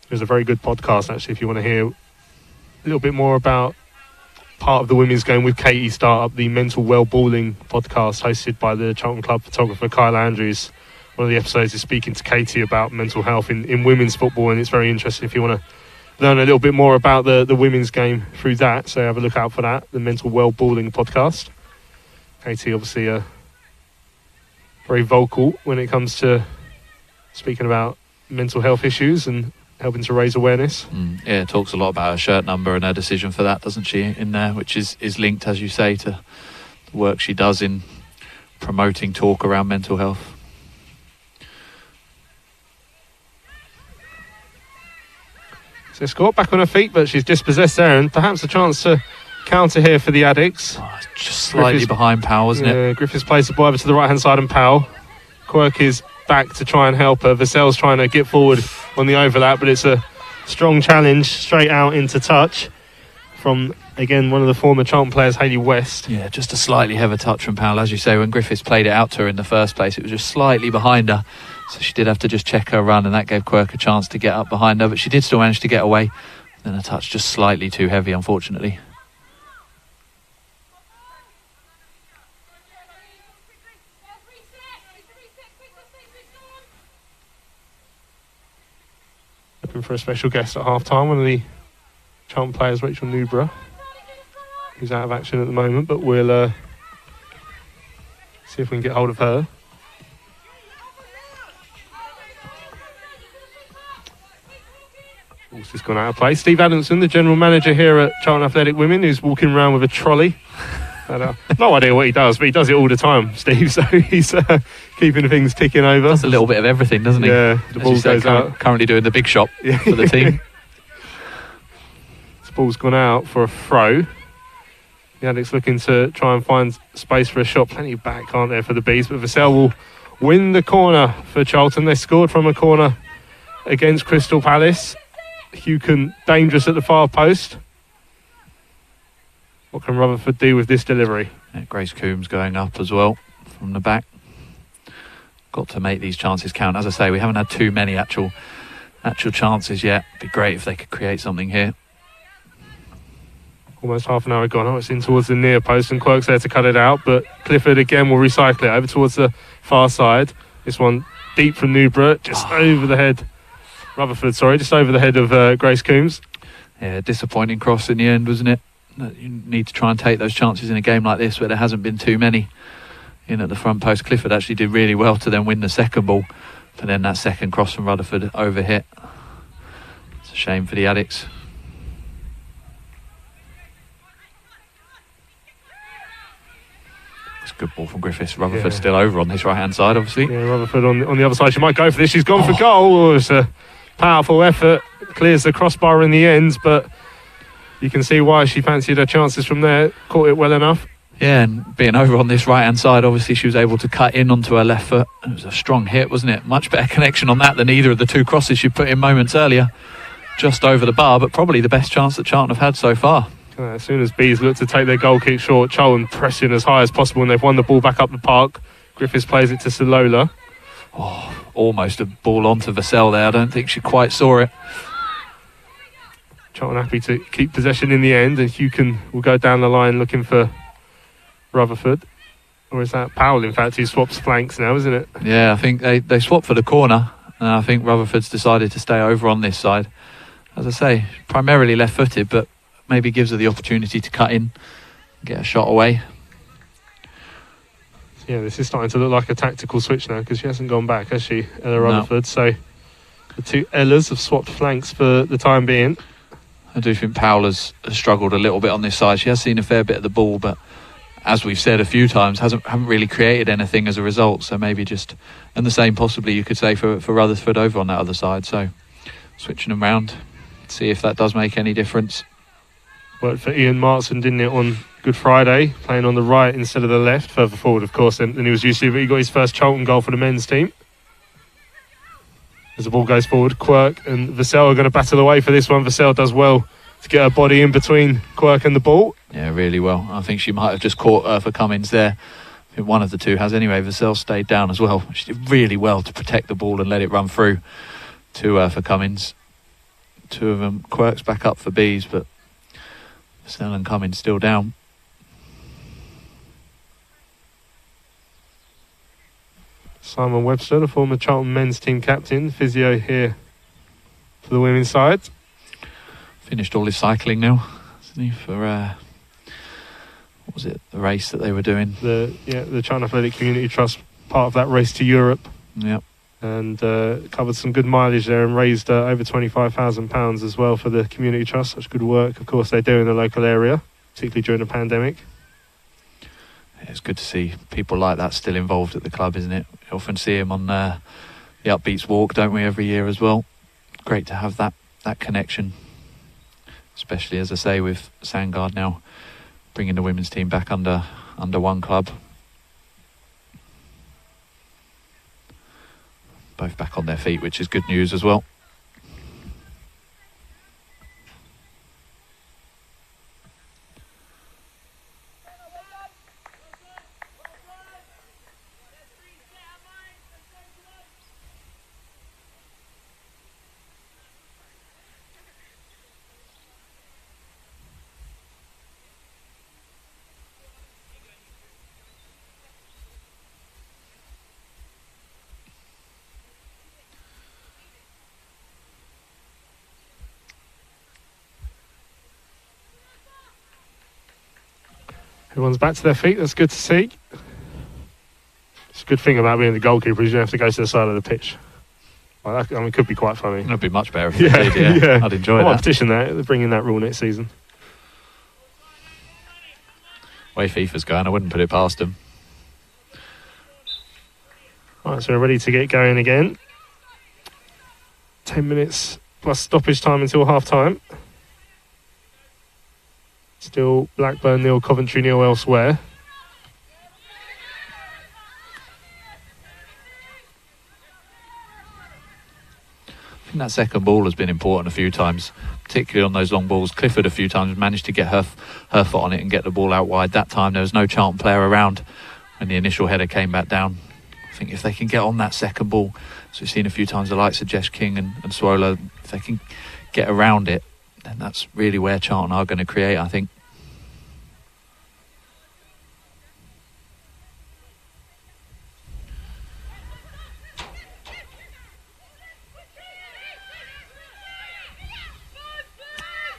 A: There's a very good podcast, actually, if you want to hear a little bit more about part of the women's game with Katie Startup, the Mental Well-Balling podcast hosted by the Charlton Club photographer Kyle Andrews. One of the episodes is speaking to Katie about mental health in women's football, and it's very interesting if you want to learn a little bit more about the women's game through that. So have a look out for that, the Mental Well-Balling podcast. Katie, obviously, very vocal when it comes to speaking about mental health issues and helping to raise awareness.
B: Yeah, talks a lot about her shirt number and her decision for that, doesn't she, in there, which is linked, as you say, to the work she does in promoting talk around mental health.
A: So Scott back on her feet, but she's dispossessed there, and perhaps a chance to counter here for the Addicts.
B: Just slightly behind Powell, isn't it?
A: Griffiths plays the ball over to the right-hand side, and Powell. Quirk is back to try and help her. Vassell's trying to get forward on the overlap, but it's a strong challenge straight out into touch from, again, one of the former Charlton players, Hayley West.
B: Yeah, just a slightly heavy touch from Powell. As you say, when Griffiths played it out to her in the first place, it was just slightly behind her. So she did have to just check her run, and that gave Quirk a chance to get up behind her, but she did still manage to get away. Then a touch just slightly too heavy, unfortunately.
A: Looking for a special guest at half-time, one of the Charlton players, Rachel Newborough, who's out of action at the moment, but we'll see if we can get hold of her. Ball's just gone out of play. Steve Adamson, the general manager here at Charlton Athletic Women, who's walking around with a trolley. No idea what he does, but he does it all the time, Steve, so he's keeping things ticking over.
B: Does a little bit of everything, doesn't he?
A: Yeah, the ball goes out.
B: Currently doing the big shop for the team.
A: This ball's gone out for a throw. The Addicts looking to try and find space for a shot. Plenty back, aren't there, for the Bees, but Vassell will win the corner for Charlton. They scored from a corner against Crystal Palace. Hucken dangerous at the far post. What can Rutherford do with this delivery?
B: Yeah, Grace Coombs going up as well from the back. Got to make these chances count. As I say, we haven't had too many actual chances yet. It'd be great if they could create something here.
A: Almost half an hour gone. Oh, it's in towards the near post, and Quirk's there to cut it out, but Clifford again will recycle it over towards the far side. This one deep from Newborough, just over the head. Rutherford, just over the head of Grace Coombs.
B: Yeah, disappointing cross in the end, wasn't it? You need to try and take those chances in a game like this where there hasn't been too many in at the front post. Clifford actually did really well to then win the second ball, but then that second cross from Rutherford overhit. It's a shame for the Addicts. It's a good ball from Griffiths. Rutherford still over on this right hand side, obviously.
A: Yeah, Rutherford on the other side. She might go for this. She's gone for goal. It's a powerful effort. Clears the crossbar in the end, but you can see why she fancied her chances from there. Caught it well enough.
B: Yeah, and being over on this right hand side, obviously she was able to cut in onto her left foot. It was a strong hit, wasn't it? Much better connection on that than either of the two crosses she put in moments earlier. Just over the bar, but probably the best chance that Charlton have had so far.
A: As soon as Bees look to take their goal kick short, Charlton pressing as high as possible, and they've won the ball back up the park. Griffiths plays it to Salola.
B: Almost a ball onto Vassell there. I don't think she quite saw it.
A: Charlton happy to keep possession in the end, and Hucken will go down the line looking for Rutherford. Or is that Powell, in fact, who swaps flanks now, isn't it?
B: Yeah, I think they swapped for the corner, and I think Rutherford's decided to stay over on this side. As I say, primarily left-footed, but maybe gives her the opportunity to cut in, get a shot away.
A: Yeah, this is starting to look like a tactical switch now, because she hasn't gone back, has she, Ella Rutherford? No. So the two Ellas have swapped flanks for the time being.
B: I do think Powell has struggled a little bit on this side. She has seen a fair bit of the ball, but as we've said a few times, haven't really created anything as a result. So maybe just, and the same possibly you could say for Rutherford over on that other side. So switching them round, see if that does make any difference.
A: Worked for Ian Martson, didn't it, on Good Friday, playing on the right instead of the left, further forward, of course, than he was used to. But he got his first Charlton goal for the men's team. As the ball goes forward, Quirk and Vassell are going to battle away for this one. Vassell does well to get her body in between Quirk and the ball.
B: Yeah, really well. I think she might have just caught for Cummins there. I think one of the two has anyway. Vassell stayed down as well. She did really well to protect the ball and let it run through to for Cummins. Two of them. Quirk's back up for Bees, but Vassell and Cummins still down.
A: Simon Webster, the former Charlton men's team captain, physio here for the women's side.
B: Finished all his cycling now, isn't he? For what was it? The race that they were doing.
A: The Charlton Athletic Community Trust, part of that race to Europe.
B: Yep.
A: And covered some good mileage there and raised over £25,000 as well for the community trust. Such good work, of course, they do in the local area, particularly during the pandemic.
B: It's good to see people like that still involved at the club, isn't it? We often see them on the Upbeats Walk, don't we, every year as well. Great to have that connection, especially, as I say, with Sandgard now bringing the women's team back under one club. Both back on their feet, which is good news as well.
A: Everyone's back to their feet. That's good to see. It's a good thing about being the goalkeeper is you don't have to go to the side of the pitch. Well, that, it could be quite funny.
B: It'd be much better if it did, yeah. I'd enjoy that.
A: I might petition that. They're bringing that rule next season.
B: Way FIFA's going, I wouldn't put it past them.
A: Right, so we're ready to get going again. 10 minutes plus stoppage time until half time. Still Blackburn 0, Coventry 0 elsewhere.
B: I think that second ball has been important a few times, particularly on those long balls. Clifford a few times managed to get her foot on it and get the ball out wide. That time there was no Charlton player around when the initial header came back down. I think if they can get on that second ball, as we've seen a few times, the likes of Jess King and Swola, if they can get around it, then that's really where Charlton are going to create, I think.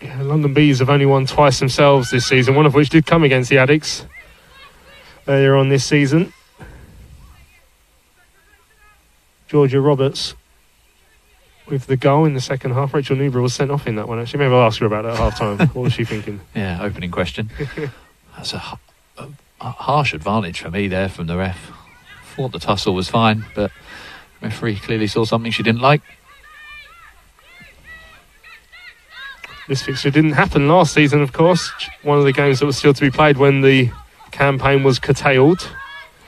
A: Yeah, London Bees have only won twice themselves this season, one of which did come against the Addicts earlier on this season. Georgia Roberts with the goal in the second half. Rachel Newborough was sent off in that one, actually. Maybe I'll ask her about that at half time. What was she thinking?
B: Yeah, opening question. That's a harsh advantage for me there from the ref. Thought the tussle was fine, but the referee clearly saw something she didn't like.
A: This fixture didn't happen last season, of course. One of the games that was still to be played when the campaign was curtailed.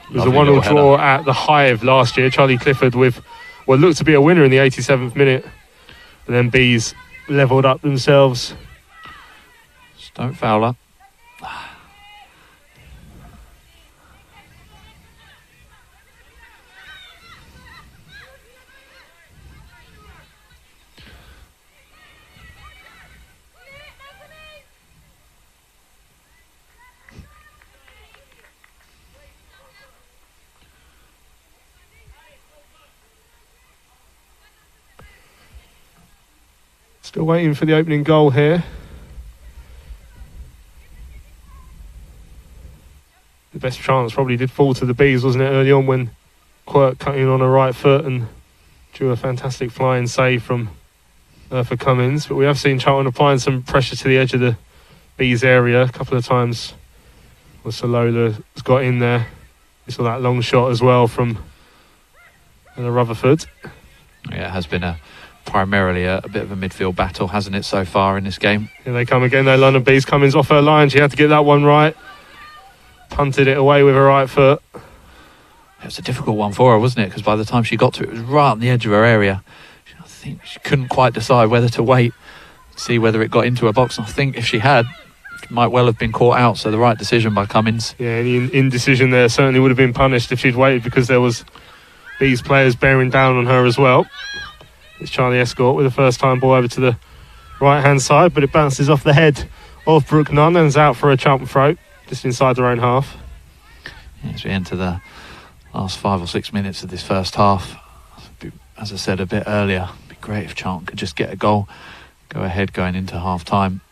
A: It was a 1-1 draw at the Hive last year. Charlie Clifford with what looked to be a winner in the 87th minute. And then Bees levelled up themselves.
B: Just don't foul her.
A: Still waiting for the opening goal here. The best chance probably did fall to the Bees, wasn't it, early on when Quirk cut in on her right foot and drew a fantastic flying save from for Cummins, but we have seen Charlton applying some pressure to the edge of the Bees area a couple of times. Well, Solola has got in there. We saw that long shot as well from Rutherford.
B: Yeah, it has been primarily a bit of a midfield battle, hasn't it, so far in this game?
A: Here they come again, though. London Bees. Cummins off her line. She had to get that one right. Punted it away with her right foot.
B: It was a difficult one for her, wasn't it? Because by the time she got to it, it was right on the edge of her area. I think she couldn't quite decide whether to wait, see whether it got into her box. And I think if she had, she might well have been caught out. So the right decision by Cummins.
A: Yeah, any indecision there certainly would have been punished if she'd waited, because there was Bees players bearing down on her as well. It's Charlie Escort with a first-time ball over to the right-hand side, but it bounces off the head of Brooke Nunn and is out for a Charlton throw, just inside their own half.
B: As we enter the last 5 or 6 minutes of this first half, as I said a bit earlier, it'd be great if Charlton could just get a goal, go ahead going into half-time.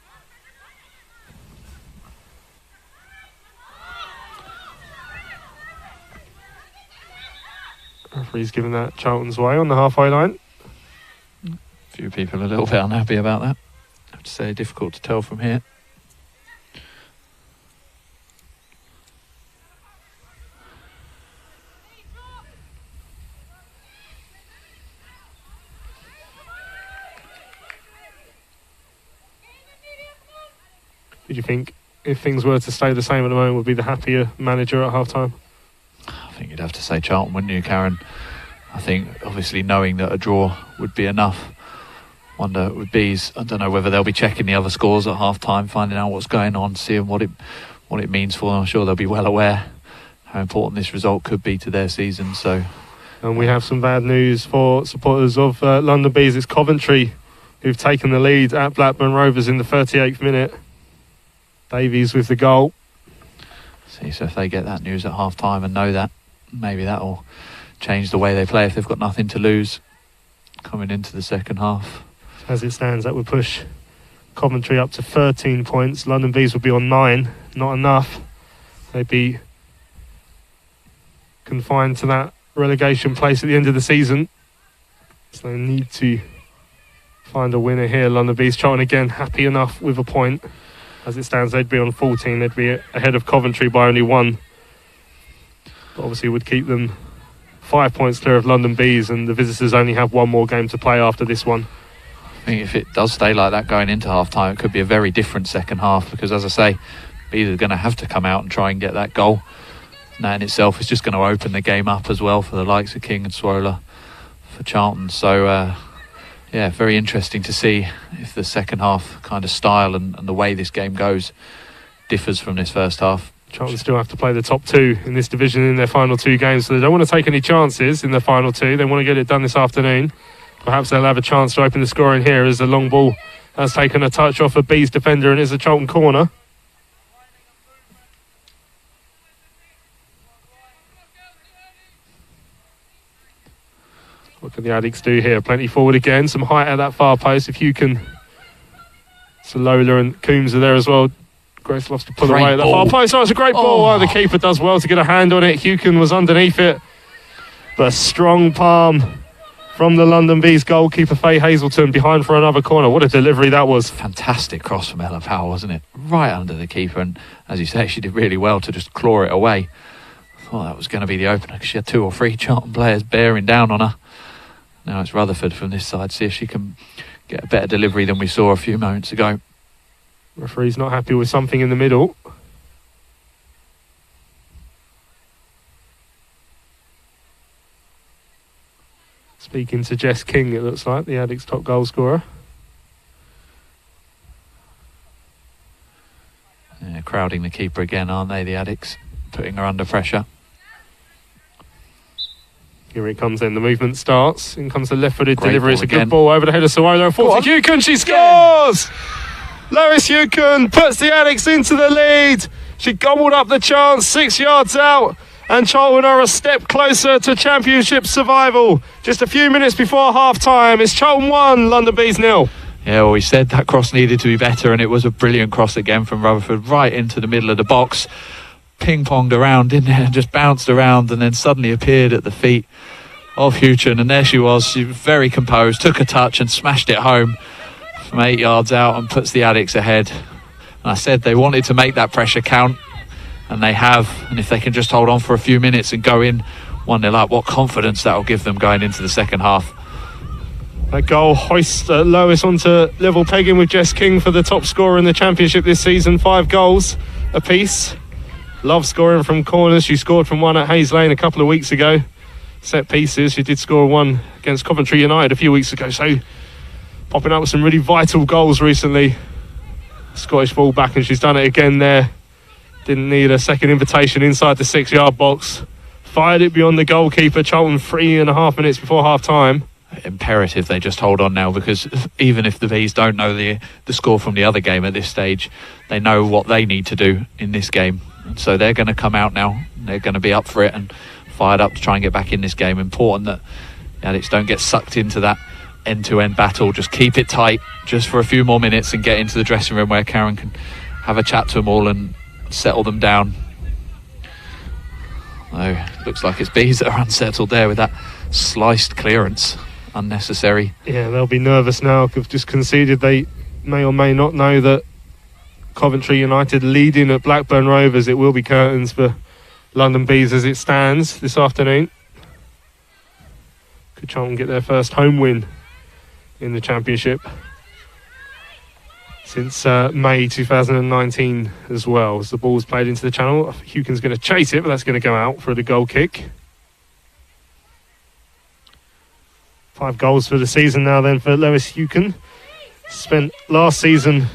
A: Referee's giving that Charlton's way on the halfway line.
B: A few people a little bit unhappy about that. I have to say, difficult to tell from here.
A: Did you think, if things were to stay the same at the moment, would be the happier manager at half-time?
B: I think you'd have to say Charlton, wouldn't you, Karen? I think, obviously, knowing that a draw would be enough. Wonder with Bees, I don't know whether they'll be checking the other scores at half-time, finding out what's going on, seeing what it means for them. I'm sure they'll be well aware how important this result could be to their season. So,
A: and we have some bad news for supporters of London Bees. It's Coventry who've taken the lead at Blackburn Rovers in the 38th minute. Davies with the goal.
B: See, so if they get that news at half-time and know that, maybe that'll change the way they play if they've got nothing to lose coming into the second half.
A: As it stands, that would push Coventry up to 13 points. London Bees would be on 9. Not enough. They'd be confined to that relegation place at the end of the season. So they need to find a winner here. London Bees, Charlton again, happy enough with a point. As it stands, they'd be on 14. They'd be ahead of Coventry by only 1. But obviously, it would keep them 5 points clear of London Bees, and the visitors only have one more game to play after this one.
B: I think if it does stay like that going into half-time, it could be a very different second half, because, as I say, Bees are going to have to come out and try and get that goal. And that in itself is just going to open the game up as well for the likes of King and Swola for Charlton. So, yeah, very interesting to see if the second half kind of style and the way this game goes differs from this first half.
A: Charlton still have to play the top 2 in this division in their final 2 games, so they don't want to take any chances in their final 2. They want to get it done this afternoon. Perhaps they'll have a chance to open the scoring here as the long ball has taken a touch off a Bees defender, and it's a Charlton corner. What can the Addicts do here? Plenty forward again, some height at that far post. If Hucken, Solola and Coombs are there as well. Grace loves to pull away at the far post. Oh, it's a great ball. Oh, the keeper does well to get a hand on it. Hucken was underneath it. But a strong palm from the London Bees goalkeeper, Faye Hazelton, behind for another corner. What a delivery that was.
B: Fantastic cross from Ella Powell, wasn't it? Right under the keeper. And as you say, she did really well to just claw it away. I thought that was going to be the opener, because she had 2 or 3 Charlton players bearing down on her. Now it's Rutherford from this side. See if she can get a better delivery than we saw a few moments ago.
A: Referee's not happy with something in the middle. Speaking to Jess King, it looks like, the Addicts' top goal scorer.
B: Yeah, crowding the keeper again, aren't they, the Addicts? Putting her under pressure.
A: Here it comes then, the movement starts. In comes the left-footed
B: Great
A: delivery. It's a
B: again.
A: good ball over the head of Sawolo. And forward to Hucken, she scores! Lois Hucken puts the Addicts into the lead. She gobbled up the chance, 6 yards out. And Charlton are a step closer to championship survival. Just a few minutes before half-time. It's Charlton 1, London Bees 0.
B: Yeah, well, we said that cross needed to be better, and it was a brilliant cross again from Rutherford, right into the middle of the box. Ping-ponged around, didn't it? And just bounced around and then suddenly appeared at the feet of Hucken, and there she was. She was very composed, took a touch and smashed it home from 8 yards out and puts the Addicts ahead. And I said they wanted to make that pressure count, and they have. And if they can just hold on for a few minutes and go in 1-0 up, what confidence that will give them going into the second half.
A: That goal hoists Lois onto level pegging with Jess King for the top scorer in the championship this season. 5 goals apiece. Love scoring from corners. She scored from one at Hayes Lane a couple of weeks ago. Set pieces. She did score one against Coventry United a few weeks ago. So popping up with some really vital goals recently. Scottish full-back, and she's done it again there. Didn't need a second invitation inside the 6-yard box. Fired it beyond the goalkeeper. Charlton 3.5 minutes before half-time.
B: Imperative they just hold on now, because even if the Bees don't know the score from the other game at this stage, they know what they need to do in this game, and so they're going to come out now. They're going to be up for it and fired up to try and get back in this game. Important that the Addicts don't get sucked into that end-to-end battle. Just keep it tight just for a few more minutes and get into the dressing room where Karen can have a chat to them all and settle them down. Looks like it's Bees that are unsettled there with that sliced clearance. Unnecessary.
A: Yeah, they'll be nervous now. They've just conceded. They may or may not know that Coventry United leading at Blackburn Rovers. It will be curtains for London Bees as it stands this afternoon. Could Charlton get their first home win in the championship since May 2019 as well. As the ball's played into the channel, Hucken's going to chase it, but that's going to go out for the goal kick. 5 goals for the season now then for Lois Hucken. Spent last season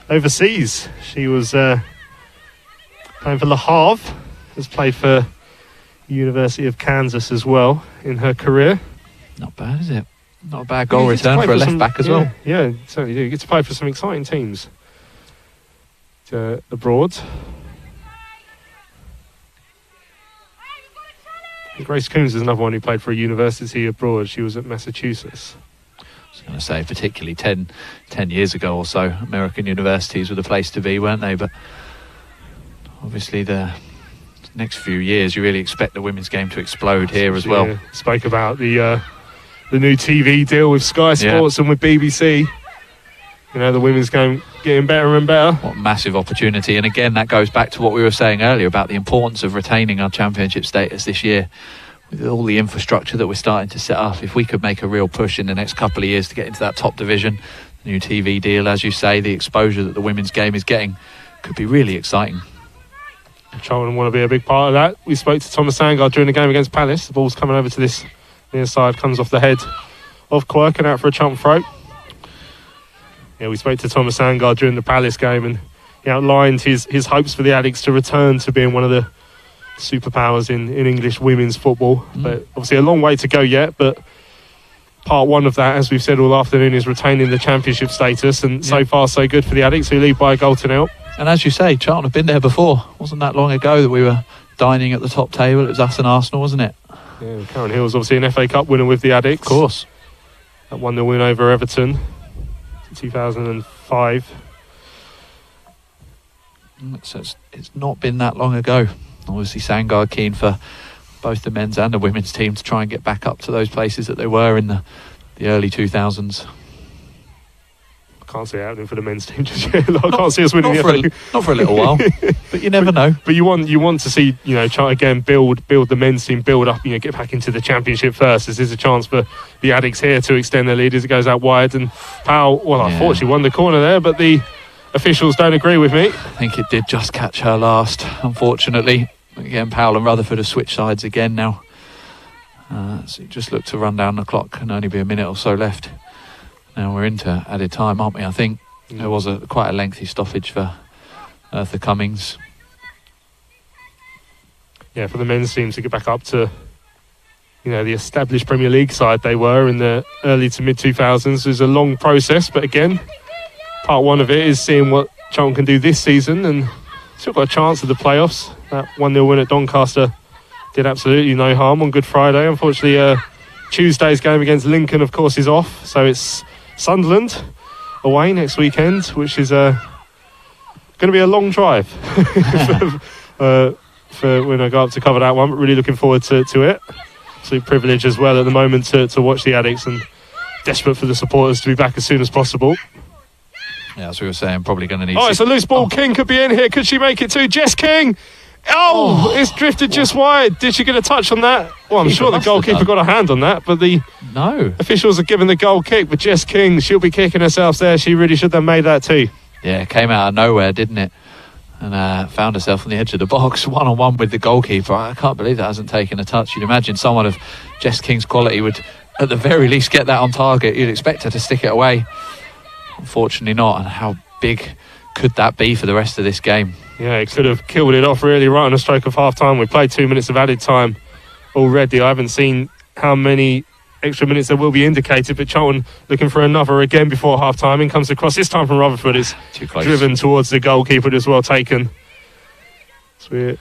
A: overseas. She was playing for Le Havre. Has played for University of Kansas as well in her career.
B: Not bad, is it? Not a bad goal return for a left back as well.
A: Yeah, certainly do. You get to play for some exciting teams abroad. Grace Coombs is another one who played for a university abroad. She was at Massachusetts.
B: I was going to say, particularly 10 years ago or so, American universities were the place to be, weren't they? But obviously the next few years, you really expect the women's game to explode here as well.
A: Spoke about the new TV deal with Sky Sports and with BBC. You know, the women's game getting better and better.
B: What a massive opportunity. And again, that goes back to what we were saying earlier about the importance of retaining our championship status this year. With all the infrastructure that we're starting to set up, if we could make a real push in the next couple of years to get into that top division, the new TV deal, as you say, the exposure that the women's game is getting could be really exciting.
A: Charlton want to be a big part of that. We spoke to Thomas Sangard during the game against Palace. The ball's coming over to this near side, comes off the head of Quirk and out for a chump throw. Yeah, we spoke to Thomas Sangard during the Palace game, and he outlined his hopes for the Addicts to return to being one of the superpowers in English women's football. But obviously a long way to go yet, but part one of that, as we've said all afternoon, is retaining the championship status, and so far so good for the Addicts, who lead by a goal to nil.
B: And as you say, Charlton have been there before. Wasn't that long ago that we were dining at the top table? It was us and Arsenal, wasn't it?
A: Yeah, Karen Hill's obviously an FA Cup winner with the Addicts.
B: Of course.
A: That 1-0 win over Everton 2005.
B: So it's not been that long ago. Obviously Sangard keen for both the men's and the women's team to try and get back up to those places that they were in the early 2000s.
A: I can't see it happening for the men's team just yet. I can't see us winning
B: not for a little while, but you never know.
A: But you want to see, you know, again build the men's team, build up, you know, get back into the championship first. This is a chance for the Addicts here to extend their lead as it goes out wide. And Powell, I thought she won the corner there, but the officials don't agree with me.
B: I think it did just catch her last, unfortunately. Again, Powell and Rutherford have switched sides again now. So you just look to run down the clock, and only be a minute or so left. Now we're into added time, aren't we? I think there was quite a lengthy stoppage for Eartha Cummings.
A: Yeah, for the men's team to get back up to, you know, the established Premier League side they were in the early to mid 2000s is a long process. But again, part one of it is seeing what Charlton can do this season, and still got a chance at the playoffs. That 1-0 win at Doncaster did absolutely no harm on Good Friday. Unfortunately, Tuesday's game against Lincoln, of course, is off, so it's Sunderland away next weekend, which is going to be a long drive for when I go up to cover that one, but really looking forward to it. absolute privilege as well at the moment to watch the Addicts, and desperate for the supporters to be back as soon as possible.
B: Yeah, as we were saying, probably going to need...
A: It's a loose ball. King could be in here. Could she make it too? Jess King! It's drifted just wide. Did she get a touch on that? Well, I'm sure the goalkeeper got a hand on that, but the officials are giving the goal kick. But Jess King, she'll be kicking herself there. She really should have made that too.
B: Yeah, it came out of nowhere, didn't it? And found herself on the edge of the box, one-on-one with the goalkeeper. I can't believe that hasn't taken a touch. You'd imagine someone of Jess King's quality would, at the very least, get that on target. You'd expect her to stick it away. Unfortunately not. And how big could that be for the rest of this game?
A: Yeah, it could have killed it off really right on the stroke of half-time. We played 2 minutes of added time already. I haven't seen how many extra minutes there will be indicated, but Charlton looking for another again before half-time. In comes across, this time from Rutherford. It's
B: too close,
A: driven towards the goalkeeper, but as well taken. So we're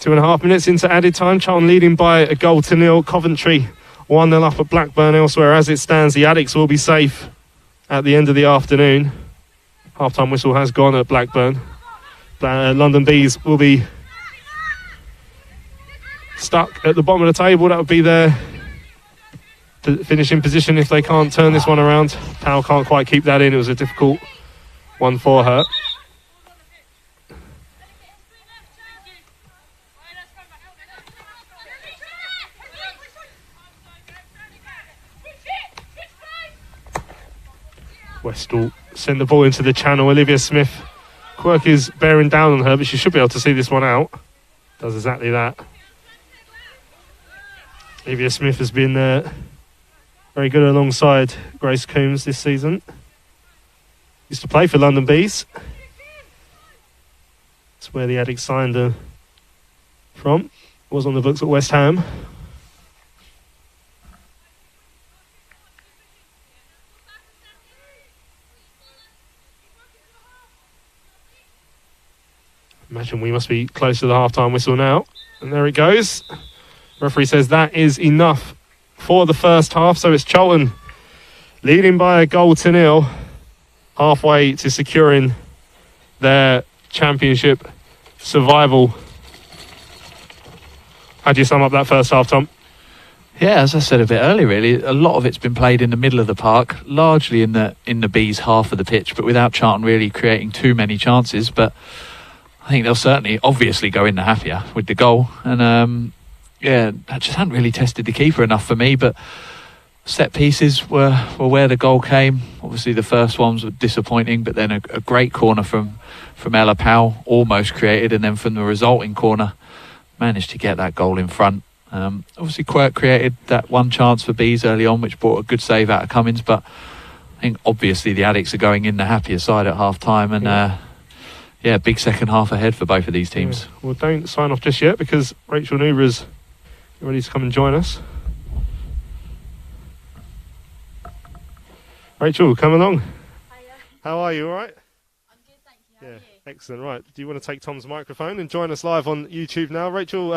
A: 2.5 minutes into added time. Charlton leading by 1-0. Coventry 1-0 up at Blackburn. Elsewhere, as it stands, the Addicts will be safe at the end of the afternoon. Half-time whistle has gone at Blackburn. London Bees will be stuck at the bottom of the table. That would be their finishing position if they can't turn this one around. Powell can't quite keep that in. It was a difficult one for her. West will send the ball into the channel. Olivia Smith. Quirk is bearing down on her, but she should be able to see this one out. Does exactly that. Olivia Smith has been very good alongside Grace Coombs this season. Used to play for London Bees. That's where the Addicts signed her from. Was on the books at West Ham. Imagine we must be close to the half-time whistle now. And there it goes. Referee says that is enough for the first half. So it's Charlton leading by 1-0, halfway to securing their championship survival. How do you sum up that first half, Tom?
B: Yeah, as I said a bit earlier, really, a lot of it's been played in the middle of the park, largely in the Bees half of the pitch, but without Charlton really creating too many chances. But I think they'll certainly, obviously, go in the happier with the goal. And, that just hadn't really tested the keeper enough for me. But set pieces were where the goal came. Obviously, the first ones were disappointing, but then a great corner from Ella Powell, almost created. And then from the resulting corner, managed to get that goal in front. Obviously, Quirk created that one chance for Bees early on, which brought a good save out of Cummins. But I think, obviously, the Addicts are going in the happier side at half-time. And... big second half ahead for both of these teams.
A: Yeah. Well, don't sign off just yet because Rachel Newbra's ready to come and join us. Rachel, come along.
C: Hiya.
A: How are you? All right?
C: I'm good, thank you. How are you?
A: Excellent. Right. Do you want to take Tom's microphone and join us live on YouTube now? Rachel,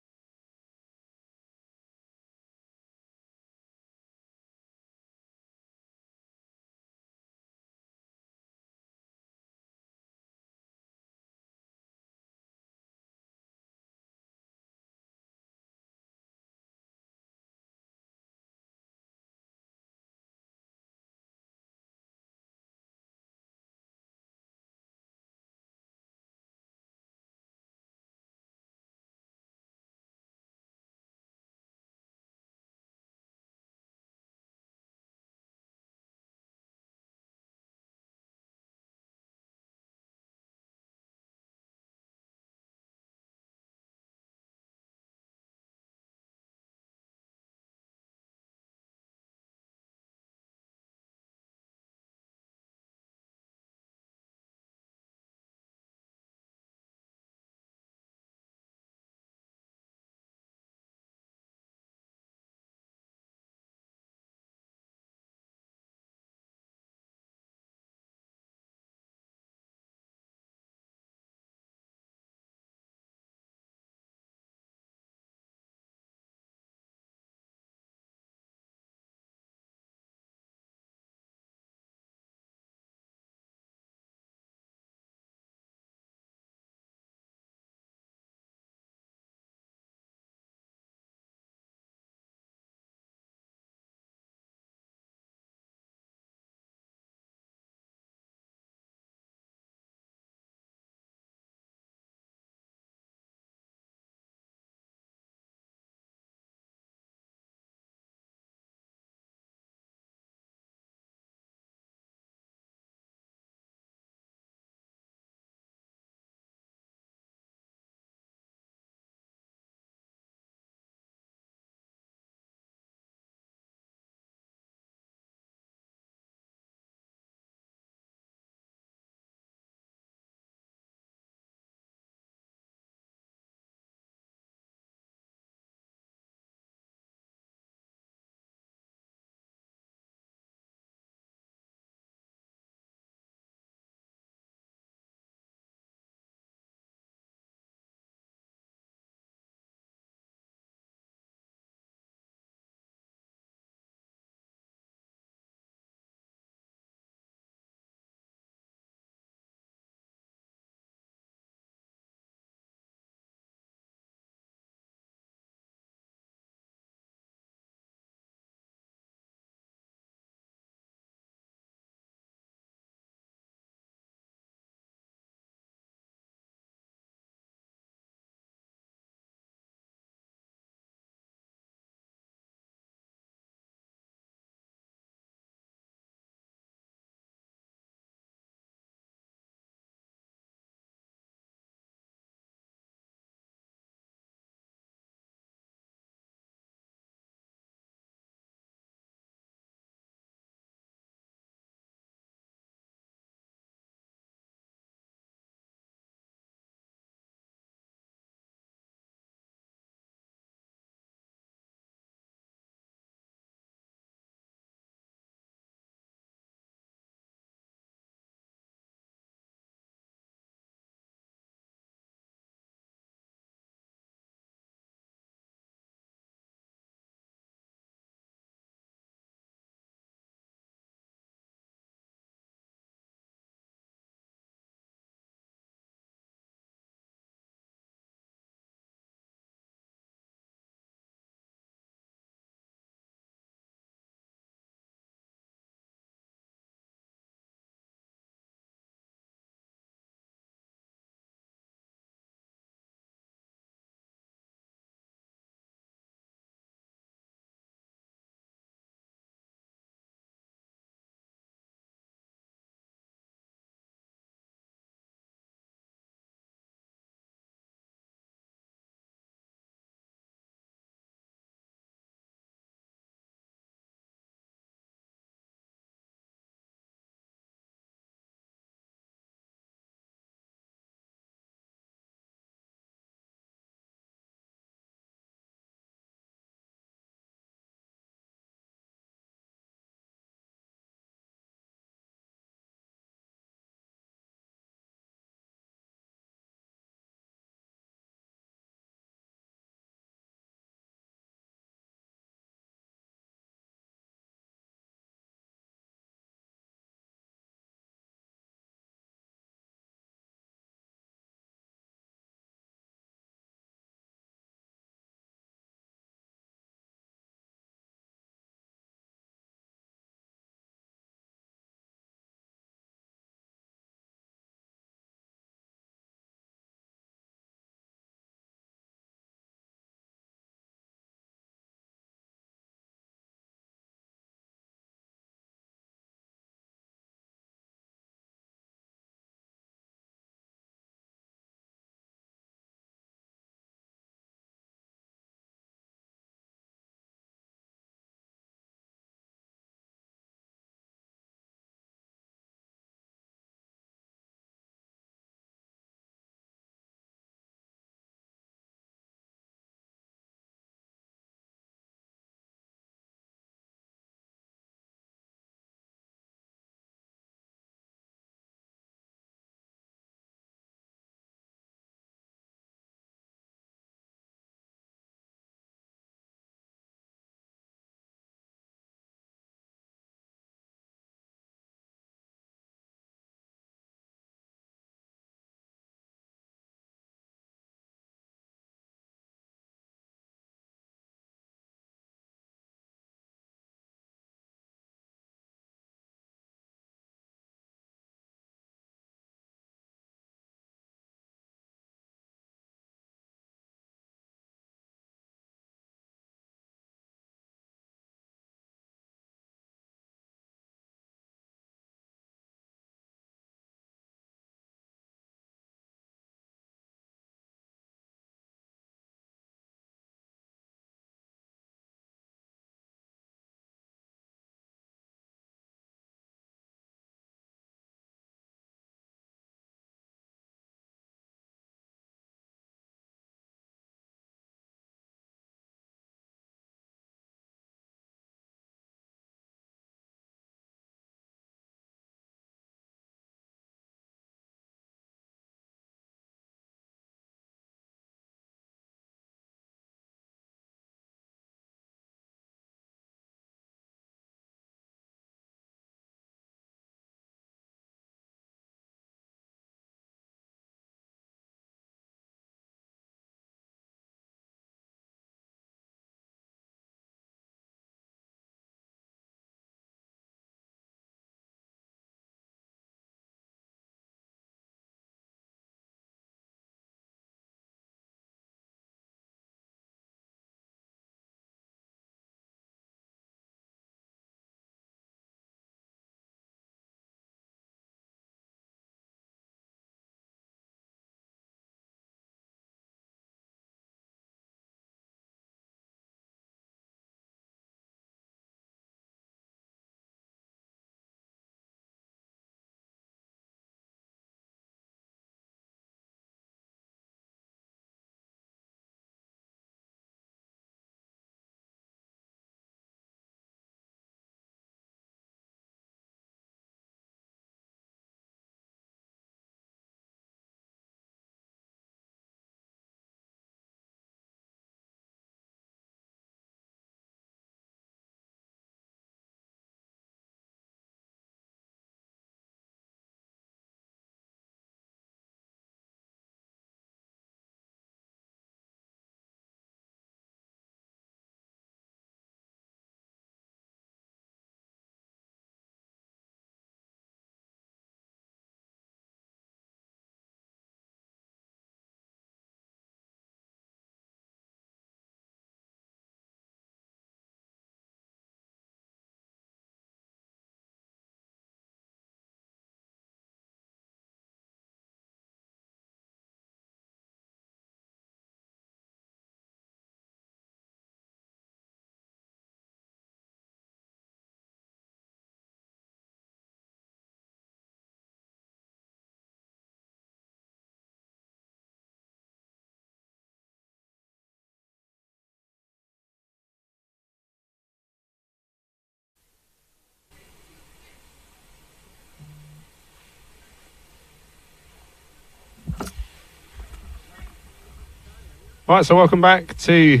A: Right, so welcome back to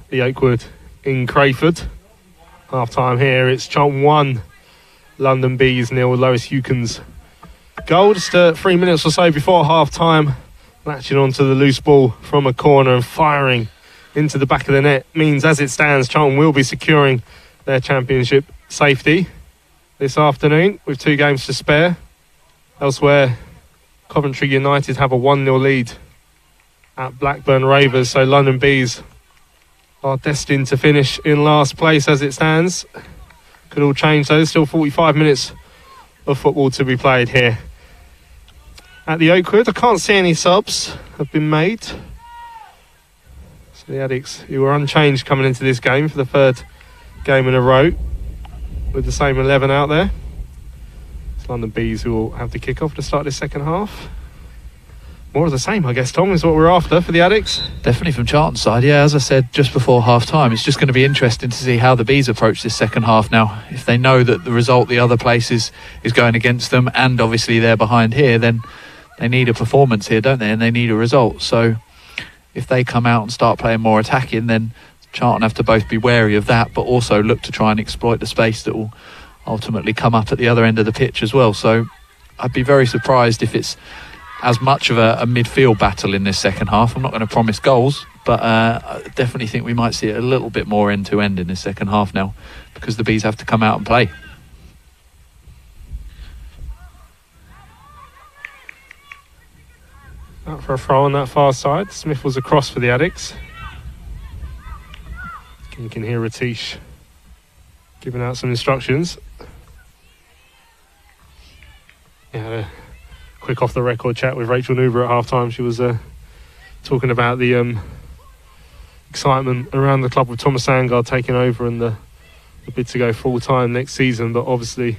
A: the Oakwood in Crayford. Half time here, it's Charlton 1, London Bees 0, Lois Hucken's goal. Just 3 minutes or so before half time, latching onto the loose ball from a corner and firing into the back of the net means, as it stands, Charlton will be securing their championship safety this afternoon with 2 games to spare. Elsewhere, Coventry United have a 1-0 lead at Blackburn Ravers, so London Bees are destined to finish in last place as it stands. Could all change though. There's still 45 minutes of football to be played here at the Oakwood. I can't see any subs have been made. So the Addicts, who were unchanged coming into this game for the 3rd game in a row, with the same 11 out there. It's London Bees who will have the kick-off to start this second half. More of the same, I guess, Tom, is what we're after for the Addicts.
B: Definitely from Charlton's side, yeah. As I said just before half-time, it's just going to be interesting to see how the Bees approach this second half now. If they know that the result the other place is going against them, and obviously they're behind here, then they need a performance here, don't they? And they need a result. So if they come out and start playing more attacking, then Charlton have to both be wary of that, but also look to try and exploit the space that will ultimately come up at the other end of the pitch as well. So I'd be very surprised if it's as much of a midfield battle in this second half. I'm not going to promise goals, but I definitely think we might see it a little bit more end-to-end in this second half now, because the Bees have to come out and play.
A: Out for a throw on that far side. Smith was across for the Addicts. You can hear Ratish giving out some instructions. Yeah, quick off the record chat with Rachel Newber at half time. She was talking about the excitement around the club with Thomas Sandgaard taking over and the bid to go full time next season. But obviously,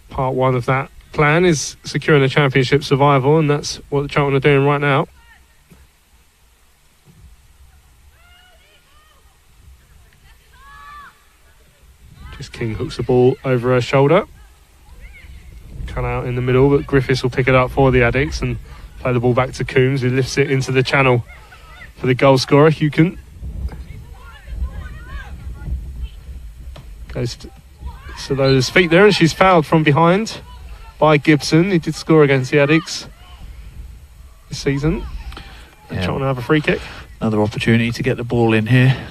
A: part one of that plan is securing a championship survival, and that's what the Charlton are doing right now. Just King hooks the ball over her shoulder. Cut out in the middle, but Griffiths will pick it up for the Addicts and play the ball back to Coombs, who lifts it into the channel for the goal scorer, Hucken. Goes to those feet there, and she's fouled from behind by Gibson, who did score against the Addicts this season. Yeah. Trying to have a free kick.
B: Another opportunity to get the ball in here.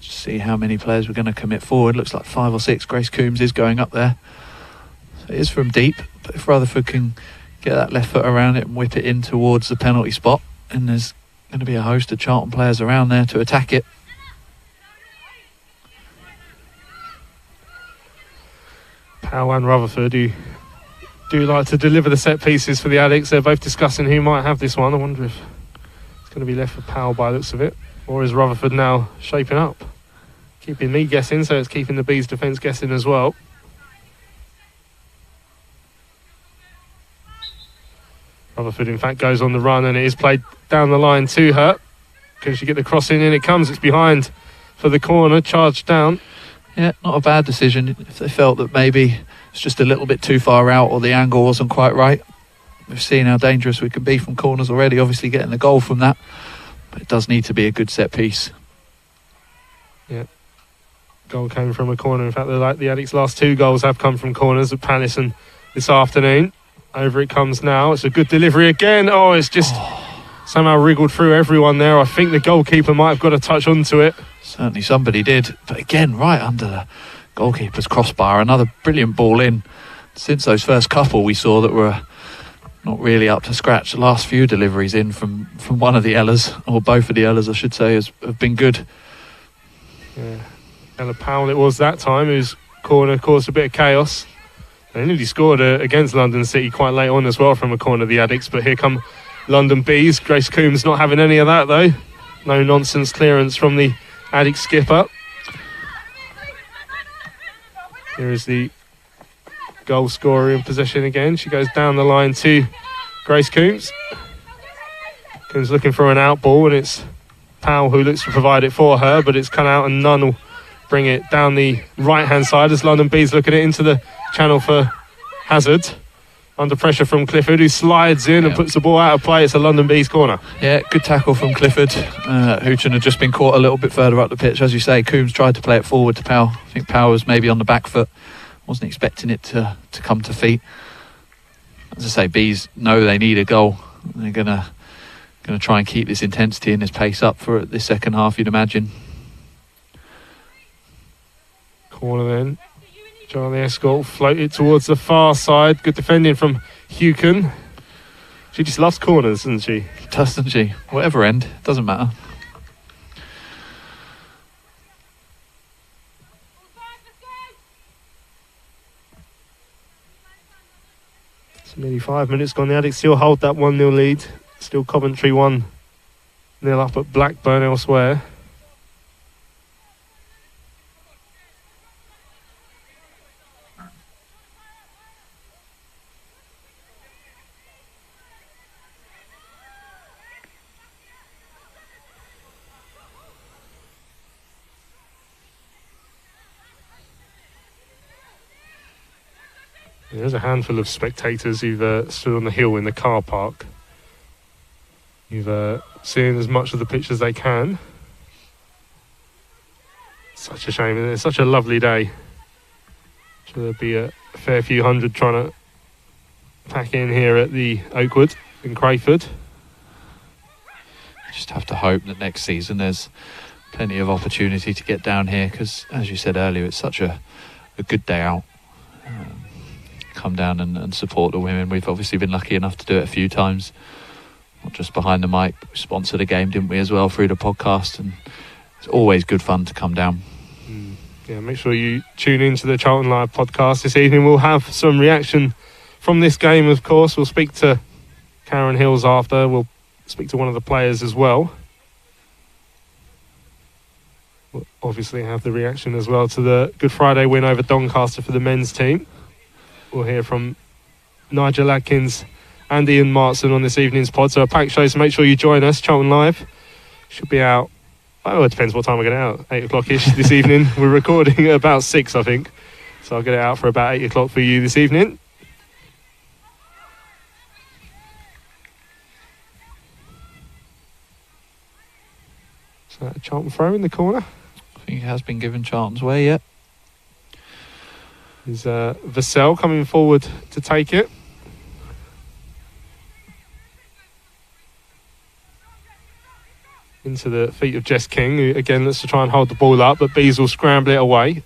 B: Just see how many players we're going to commit forward. Looks like 5 or 6. Grace Coombs is going up there. So it is from deep, but if Rutherford can get that left foot around it and whip it in towards the penalty spot, and there's going to be a host of Charlton players around there to attack it.
A: Powell and Rutherford, who do like to deliver the set pieces for the Addicts. They're both discussing who might have this one. I wonder if it's going to be left for Powell by the looks of it, or is Rutherford now shaping up? Keeping me guessing, so it's keeping the Bees' defence guessing as well. Rutherford, in fact, goes on the run, and it is played down the line to her. Can she get the crossing in? It comes. It's behind for the corner, charged down.
B: Yeah, not a bad decision. If they felt that maybe it's just a little bit too far out or the angle wasn't quite right. We've seen how dangerous we can be from corners already, obviously getting the goal from that. But it does need to be a good set piece.
A: Yeah. Goal came from a corner. In fact, the Addicts' last 2 goals have come from corners at Palace and this afternoon. Over it comes now. It's a good delivery again. Oh, it's just somehow wriggled through everyone there. I think the goalkeeper might have got a touch onto it.
B: Certainly somebody did. But again, right under the goalkeeper's crossbar. Another brilliant ball in. Since those first couple we saw that were not really up to scratch, the last few deliveries in from one of the Ellas, or both of the Ellas I should say, have been good.
A: Yeah. Ella Powell it was that time, whose corner caused a bit of chaos. They nearly scored against London City quite late on as well from a corner of the Addicts, but here come London Bees. Grace Coombs not having any of that though. No nonsense clearance from the Addicts skipper. Here is the goal scorer in possession again. She goes down the line to Grace Coombs. Coombs looking for an out ball, and it's Powell who looks to provide it for her, but it's cut out and none will bring it down the right hand side as London Bees look at it into the channel for Hazard. under pressure from Clifford, who slides in and puts the ball out of play. It's a London Bees corner.
B: Yeah, good tackle from Clifford. Hucken had just been caught a little bit further up the pitch. As you say, Coombs tried to play it forward to Powell. I think Powell was maybe on the back foot. Wasn't expecting it to come to feet. As I say, Bees know they need a goal. They're gonna try and keep this intensity and this pace up for this second half, you'd imagine.
A: Corner then. Charlie Escort floated towards the far side. Good defending from Hucken. She just loves corners, doesn't she?
B: Doesn't she? Whatever end, doesn't matter.
A: It's nearly 5 minutes gone. The Addicts still hold that 1-0 lead. Still Coventry 1-0 up at Blackburn elsewhere. There's a handful of spectators who've stood on the hill in the car park. You've seen as much of the pitch as they can. Such a shame, and it's such a lovely day. So there'll be a fair few hundred trying to pack in here at the Oakwood in Crayford.
B: Just have to hope that next season there's plenty of opportunity to get down here, because as you said earlier, it's such a good day out. Come down and support the women. We've obviously been lucky enough to do it a few times, not just behind the mic, but we sponsored a game, didn't we, as well, through the podcast, and it's always good fun to come down.
A: Yeah, make sure you tune into the Charlton Live podcast this evening. We'll have some reaction from this game, of course. We'll speak to Karen Hills after. We'll speak to one of the players as well. We'll obviously have the reaction as well to the Good Friday win over Doncaster for the men's team. We'll hear from Nigel Adkins and Ian Martson on this evening's pod. So a packed show, so make sure you join us. Charlton Live should be out. Oh, it depends what time I get it out. 8 o'clock-ish this evening. We're recording at about 6, I think. So I'll get it out for about 8 o'clock for you this evening. So a Charlton throw in the corner.
B: I think it has been given Charlton's way yet.
A: Is Vassell coming forward to take it. Into the feet of Jess King, who again looks to try and hold the ball up, but Bees will scramble it away.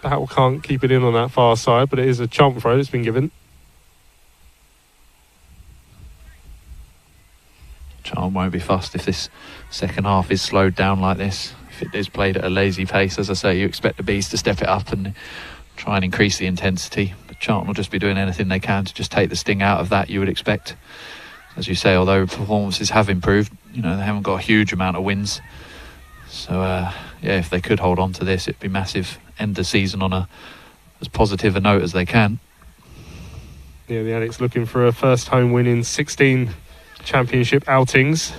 A: Battle can't keep it in on that far side, but it is a Charlton throw that's been given.
B: Charlton won't be fussed if this second half is slowed down like this. If it is played at a lazy pace, as I say, you expect the Bees to step it up and try and increase the intensity. But Charlton will just be doing anything they can to just take the sting out of that, you would expect. As you say, although performances have improved, they haven't got a huge amount of wins. So, if they could hold on to this, it'd be massive. End the season on as positive a note as they can.
A: Yeah, the Addicts looking for a first home win in 16 championship outings.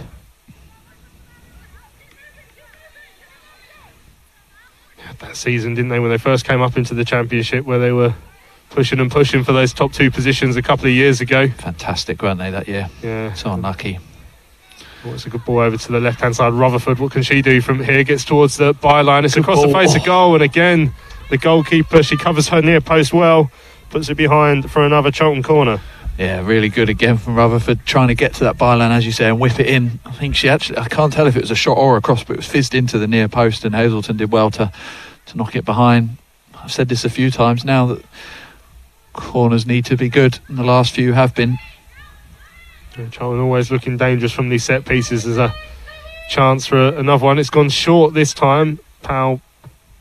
A: That season, didn't they, when they first came up into the championship, where they were pushing for those top 2 positions a couple of years ago.
B: Fantastic, weren't they, that year?
A: Yeah.
B: So unlucky.
A: Oh, it's a good ball over to the left-hand side. Rutherford, what can she do from here? Gets towards the byline. It's across the face of goal, and again, the goalkeeper, she covers her near post well, puts it behind for another Charlton corner.
B: Yeah, really good again from Rutherford, trying to get to that byline, as you say, and whip it in. I think she actually, I can't tell if it was a shot or a cross, but it was fizzed into the near post, and Hazelton did well to knock it behind. I've said this a few times now, that corners need to be good, and the last few have been.
A: Charlton always looking dangerous from these set pieces. There's a chance for another one. It's gone short this time. Powell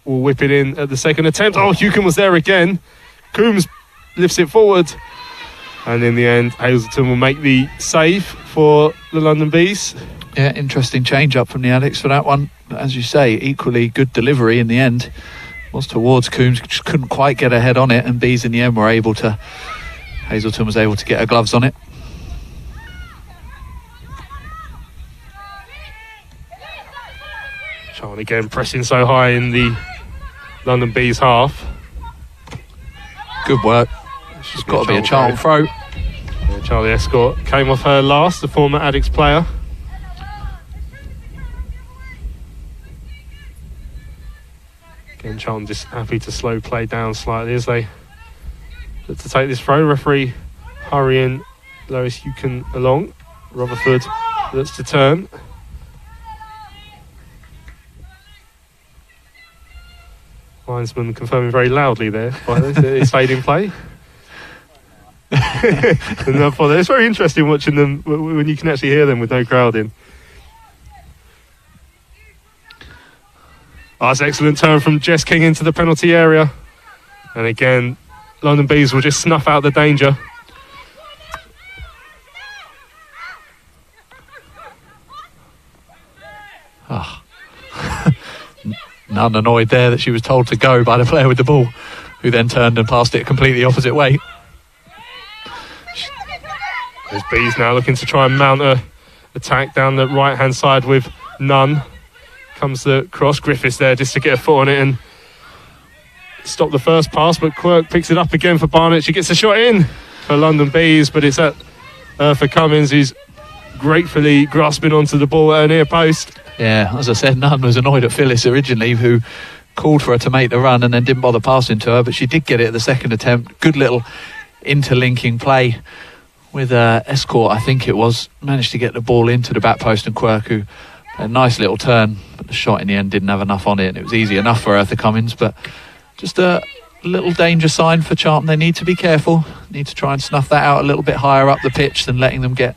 A: will whip it in at the second attempt. Oh, Hucken was there again. Coombs lifts it forward, and in the end Hazelton will make the save for the London Bees.
B: Yeah, interesting change up from the Addicts for that one, but as you say, equally good delivery in the end. Was towards Coombs, just couldn't quite get her head on it, and Bees in the end were able to, Hazelton was able to get her gloves on it.
A: Charlton again pressing so high in the London Bees half.
B: Good work. It's got to be a Charlton throw.
A: Yeah, Charlie Escort came off her last, the former Addicts player. Again, Charlton just happy to slow play down slightly as they look to take this throw. Referee hurrying Lois Hucken along. Rutherford looks to turn. Linesman confirming very loudly there. It's fading play. It's very interesting watching them when you can actually hear them with no crowd in. Oh, that's an excellent turn from Jess King into the penalty area. And again, London Bees will just snuff out the danger.
B: Oh. None annoyed there that she was told to go by the player with the ball, who then turned and passed it completely opposite way.
A: There's Bees now looking to try and mount a attack down the right hand side with Nunn. Comes the cross. Griffiths there just to get a foot on it and stop the first pass, but Quirk picks it up again for Barnett. She gets a shot in for London Bees, but it's at for Cummins, who's gratefully grasping onto the ball at her near post.
B: Yeah, as I said, Nunn was annoyed at Phyllis originally, who called for her to make the run and then didn't bother passing to her, but she did get it at the second attempt. Good little interlinking play with Escort, I think it was. Managed to get the ball into the back post, and Quirk, who a nice little turn, but the shot in the end didn't have enough on it, and it was easy enough for Eartha Cummins. But just a little danger sign for Charlton. They need to be careful, need to try and snuff that out a little bit higher up the pitch than letting them get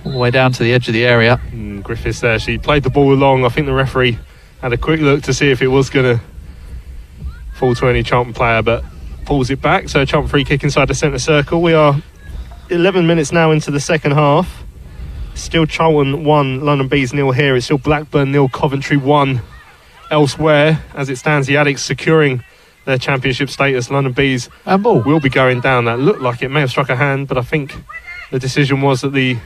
B: all the way down to the edge of the area.
A: Griffiths there, she played the ball along. I think the referee had a quick look to see if it was going to fall to any Charlton player, but pulls it back. So Charlton free kick inside the centre circle. We are 11 minutes now into the second half. Still Charlton 1, London Bees 0 here. It's still Blackburn 0, Coventry 1 elsewhere. As it stands, the Addicts securing their championship status. London Bees will be going down. That looked like it may have struck a hand, but I think the decision was that the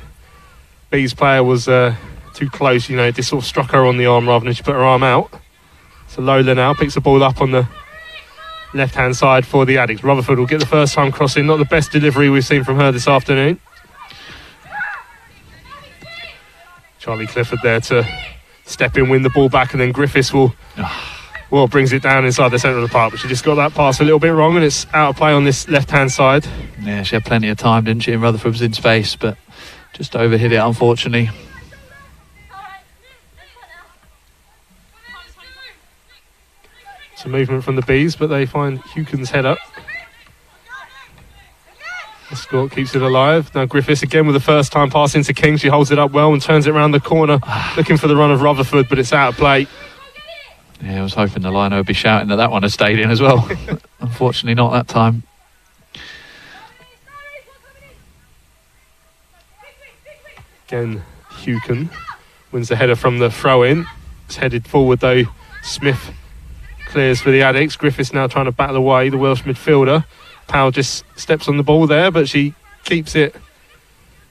A: Bees player was too close. It just sort of struck her on the arm rather than she put her arm out. So Lola now picks the ball up on the left-hand side for the Addicts. Rutherford will get the first time crossing. Not the best delivery we've seen from her this afternoon. Charlie Clifford there to step in, win the ball back, and then Griffiths will brings it down inside the centre of the park, but she just got that pass a little bit wrong, and it's out of play on this left-hand side.
B: Yeah, she had plenty of time, didn't she? And Rutherford was in space, but just overhit it, unfortunately.
A: Some movement from the Bees, but they find Hucken's head up. Escort keeps it alive. Now Griffiths again with the first time pass into King. She holds it up well and turns it around the corner, looking for the run of Rutherford, but it's out of play.
B: Yeah, I was hoping the liner would be shouting that one had stayed in as well. Unfortunately not that time.
A: Again, Hucken wins the header from the throw-in. It's headed forward though. Smith clears for the Addicts. Griffiths now trying to battle away, the Welsh midfielder. Powell just steps on the ball there, but she keeps it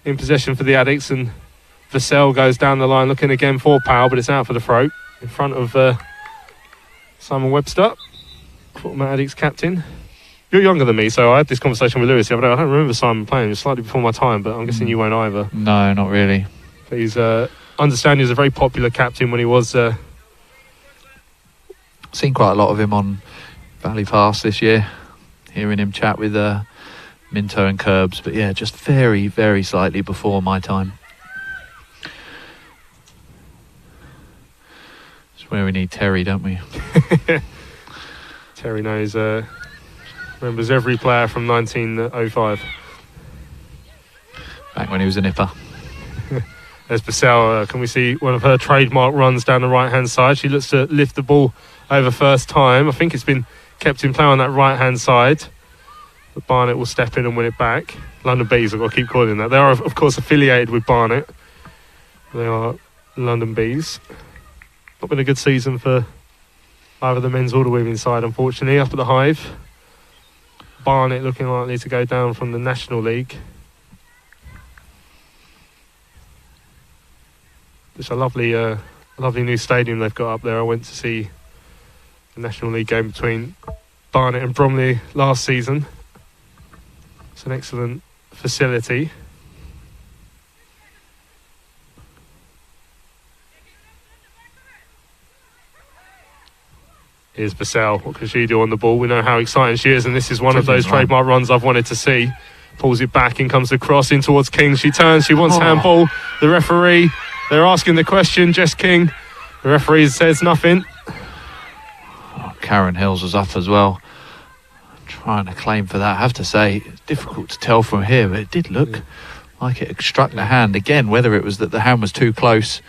A: in possession for the Addicts, and Vassell goes down the line looking again for Powell, but it's out for the throw in front of Simon Webster, former Addicts captain. You're younger than me, so I had this conversation with Lewis the other day. I don't remember Simon playing. It was slightly before my time, but I'm guessing you won't either.
B: No, not really.
A: But he's understand he was a very popular captain when he was
B: seen quite a lot of him on Valley Pass this year, hearing him chat with Minto and Curbs, but yeah, just very, very slightly before my time. It's where we need Terry, don't we?
A: Terry knows, remembers every player from 1905.
B: Back when he was a nipper.
A: There's Bassell. Can we see one of her trademark runs down the right-hand side? She looks to lift the ball over first time. I think it's been kept in play on that right-hand side. But Barnett will step in and win it back. London Bees, I've got to keep calling them that. They are, of course, affiliated with Barnet. They are London Bees. Not been a good season for either the men's or the women's side, unfortunately, up at the Hive. Barnet looking likely to go down from the National League. It's a lovely new stadium they've got up there. I went to see the National League game between Barnet and Bromley last season. It's an excellent facility. Here's Vassell. What can she do on the ball? We know how exciting she is, and this is one of those trademark runs I've wanted to see. Pulls it back, in comes the cross in towards King. She turns, she wants handball. The referee, they're asking the question, Jess King. The referee says nothing.
B: Karen Hills was up as well, trying to claim for that. I have to say, it's difficult to tell from here, but it did look like it struck the hand. Again, whether it was that the hand was too close,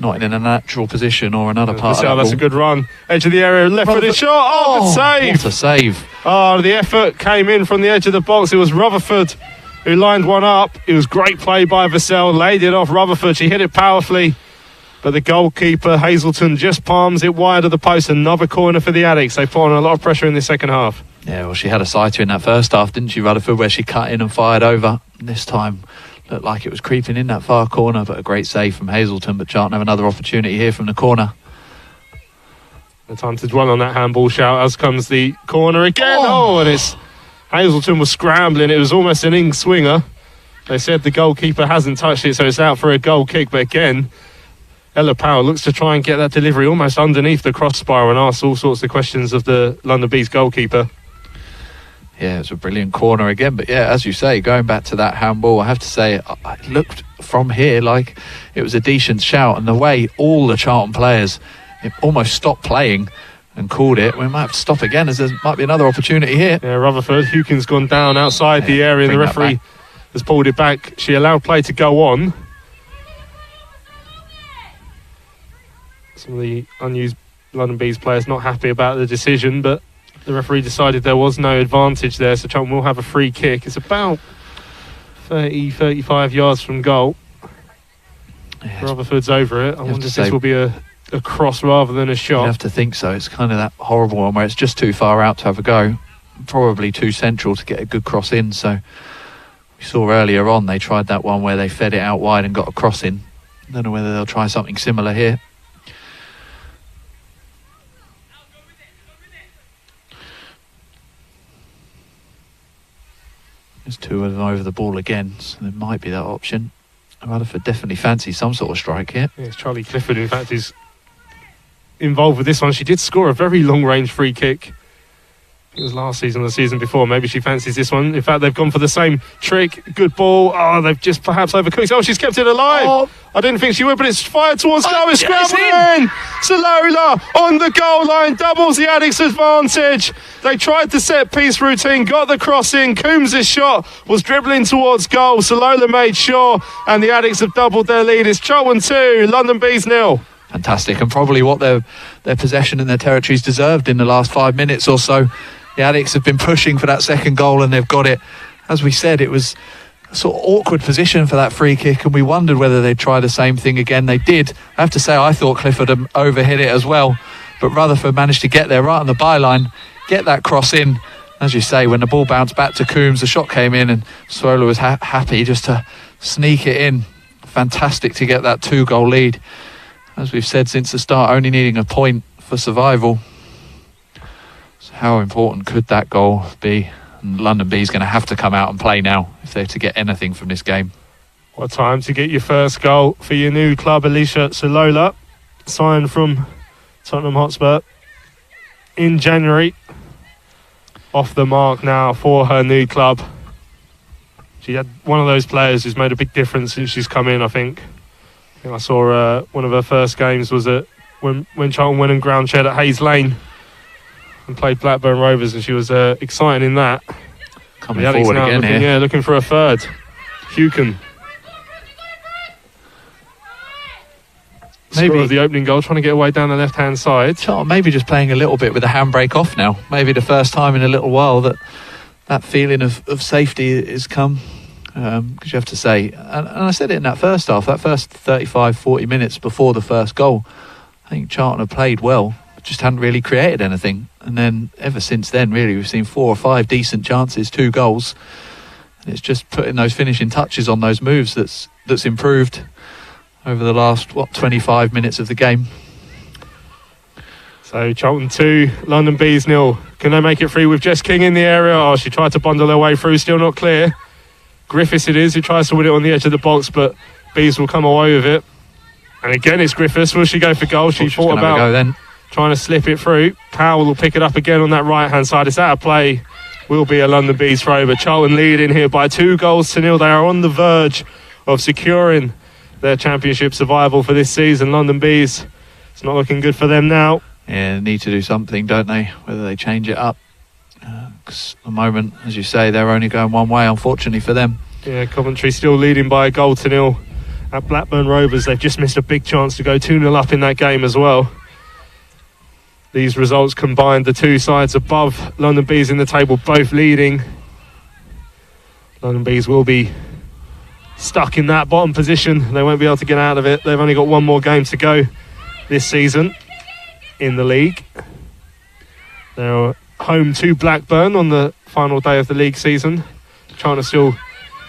B: not in a natural position, or another part of that
A: that's
B: ball.
A: a good run. Edge of the area, left-footed shot. Oh, good save.
B: What a save.
A: Oh, the effort came in from the edge of the box. It was Rutherford who lined one up. It was great play by Vassell. Laid it off Rutherford. She hit it powerfully. But the goalkeeper, Hazelton, just palms it wide of the post. Another corner for the Addicts. They put on a lot of pressure in the second half.
B: Yeah, well, she had a sighter in that first half, didn't she, Rutherford, where she cut in and fired over. And this time looked like it was creeping in that far corner, but a great save from Hazelton. But Charlton have another opportunity here from the corner.
A: No time to dwell on that handball shout, as comes the corner again. And it's Hazelton was scrambling. It was almost an in-swinger. They said the goalkeeper hasn't touched it, so it's out for a goal kick. But again, Ella Powell looks to try and get that delivery almost underneath the crossbar and asks all sorts of questions of the London Bees goalkeeper.
B: Yeah, it's a brilliant corner again. But yeah, as you say, going back to that handball, I have to say, it looked from here like it was a decent shout. And the way all the Charlton players almost stopped playing and called it, we might have to stop again, as there might be another opportunity here.
A: Yeah, Rutherford, Hucken's gone down outside the area, and the referee has pulled it back. She allowed play to go on. Some of the unused London Bees players not happy about the decision, but the referee decided there was no advantage there, so Charlton will have a free kick. It's about 35 yards from goal. Yeah, Rutherford's over it. I wonder if this will be a cross rather than a shot.
B: You have to think so. It's kind of that horrible one where it's just too far out to have a go. Probably too central to get a good cross in. So we saw earlier on they tried that one where they fed it out wide and got a cross in. I don't know whether they'll try something similar here. There's two of them over the ball again, so there might be that option. Rutherford definitely fancies some sort of strike here.
A: Yes, Charlie Clifford, in fact, is involved with this one. She did score a very long-range free kick. It was last season or the season before. Maybe she fancies this one. In fact, they've gone for the same trick. Good ball. Oh, they've just perhaps overcooked. Oh, she's kept it alive. I didn't think she would, but it's fired towards goal. It's scrambling. Salola on the goal line. Doubles the Addicts' advantage. They tried the set-piece routine, got the cross in. Coombs' shot was dribbling towards goal. Salola made sure, and the Addicts have doubled their lead. It's Charlton 2, London Bees 0.
B: Fantastic, and probably what their possession and their territories deserved in the last 5 minutes or so. The Addicts have been pushing for that second goal, and they've got it. As we said, it was a sort of awkward position for that free kick, and we wondered whether they'd try the same thing again. They did. I have to say, I thought Clifford had overhit it as well, but Rutherford managed to get there right on the byline, get that cross in. As you say, when the ball bounced back to Coombs, the shot came in, and Swola was happy just to sneak it in. Fantastic to get that 2-goal lead. As we've said since the start, only needing a point for survival. So how important could that goal be? And London Bees going to have to come out and play now if they're to get anything from this game.
A: What time to get your first goal for your new club, Alicia Salola, signed from Tottenham Hotspur in January. Off the mark now for her new club. She had one of those players who's made a big difference since she's come in, I think. I saw one of her first games was at when Charlton went and ground shed at Hayes Lane and played Blackburn Rovers, and she was exciting in that.
B: Coming forward again
A: looking,
B: here.
A: Yeah, looking for a third. Hucken. Maybe of the opening goal, trying to get away down the left-hand side.
B: Charlton maybe just playing a little bit with the handbrake off now. Maybe the first time in a little while that feeling of safety is come. Because you have to say, and I said it in that first half, that first 35-40 minutes before the first goal, I think Charlton have played well, just hadn't really created anything. And then ever since then, really, we've seen 4 or 5 decent chances, 2 goals. And it's just putting those finishing touches on those moves that's improved over the last 25 minutes of the game.
A: So Charlton 2, London Bees 0. Can they make it free with Jess King in the area? Oh, she tried to bundle her way through, still not clear. Griffiths it is, who tries to win it on the edge of the box, but Bees will come away with it. And again, it's Griffiths. Will she go for goal? She thought about trying to slip it through. Powell will pick it up again on that right-hand side. It's out of play. Will be a London Bees throw, but Charlton leading here by 2-0. They are on the verge of securing their championship survival for this season. London Bees, it's not looking good for them now.
B: Yeah, they need to do something, don't they? Whether they change it up. Because at the moment, as you say, they're only going one way, unfortunately for them.
A: Yeah, Coventry still leading by 1-0 at Blackburn Rovers. They've just missed a big chance to go 2-0 up in that game as well. These results combined, the two sides above London Bees in the table, both leading. London Bees will be stuck in that bottom position. They won't be able to get out of it. They've only got one more game to go this season in the league. They're home to Blackburn on the final day of the league season. China still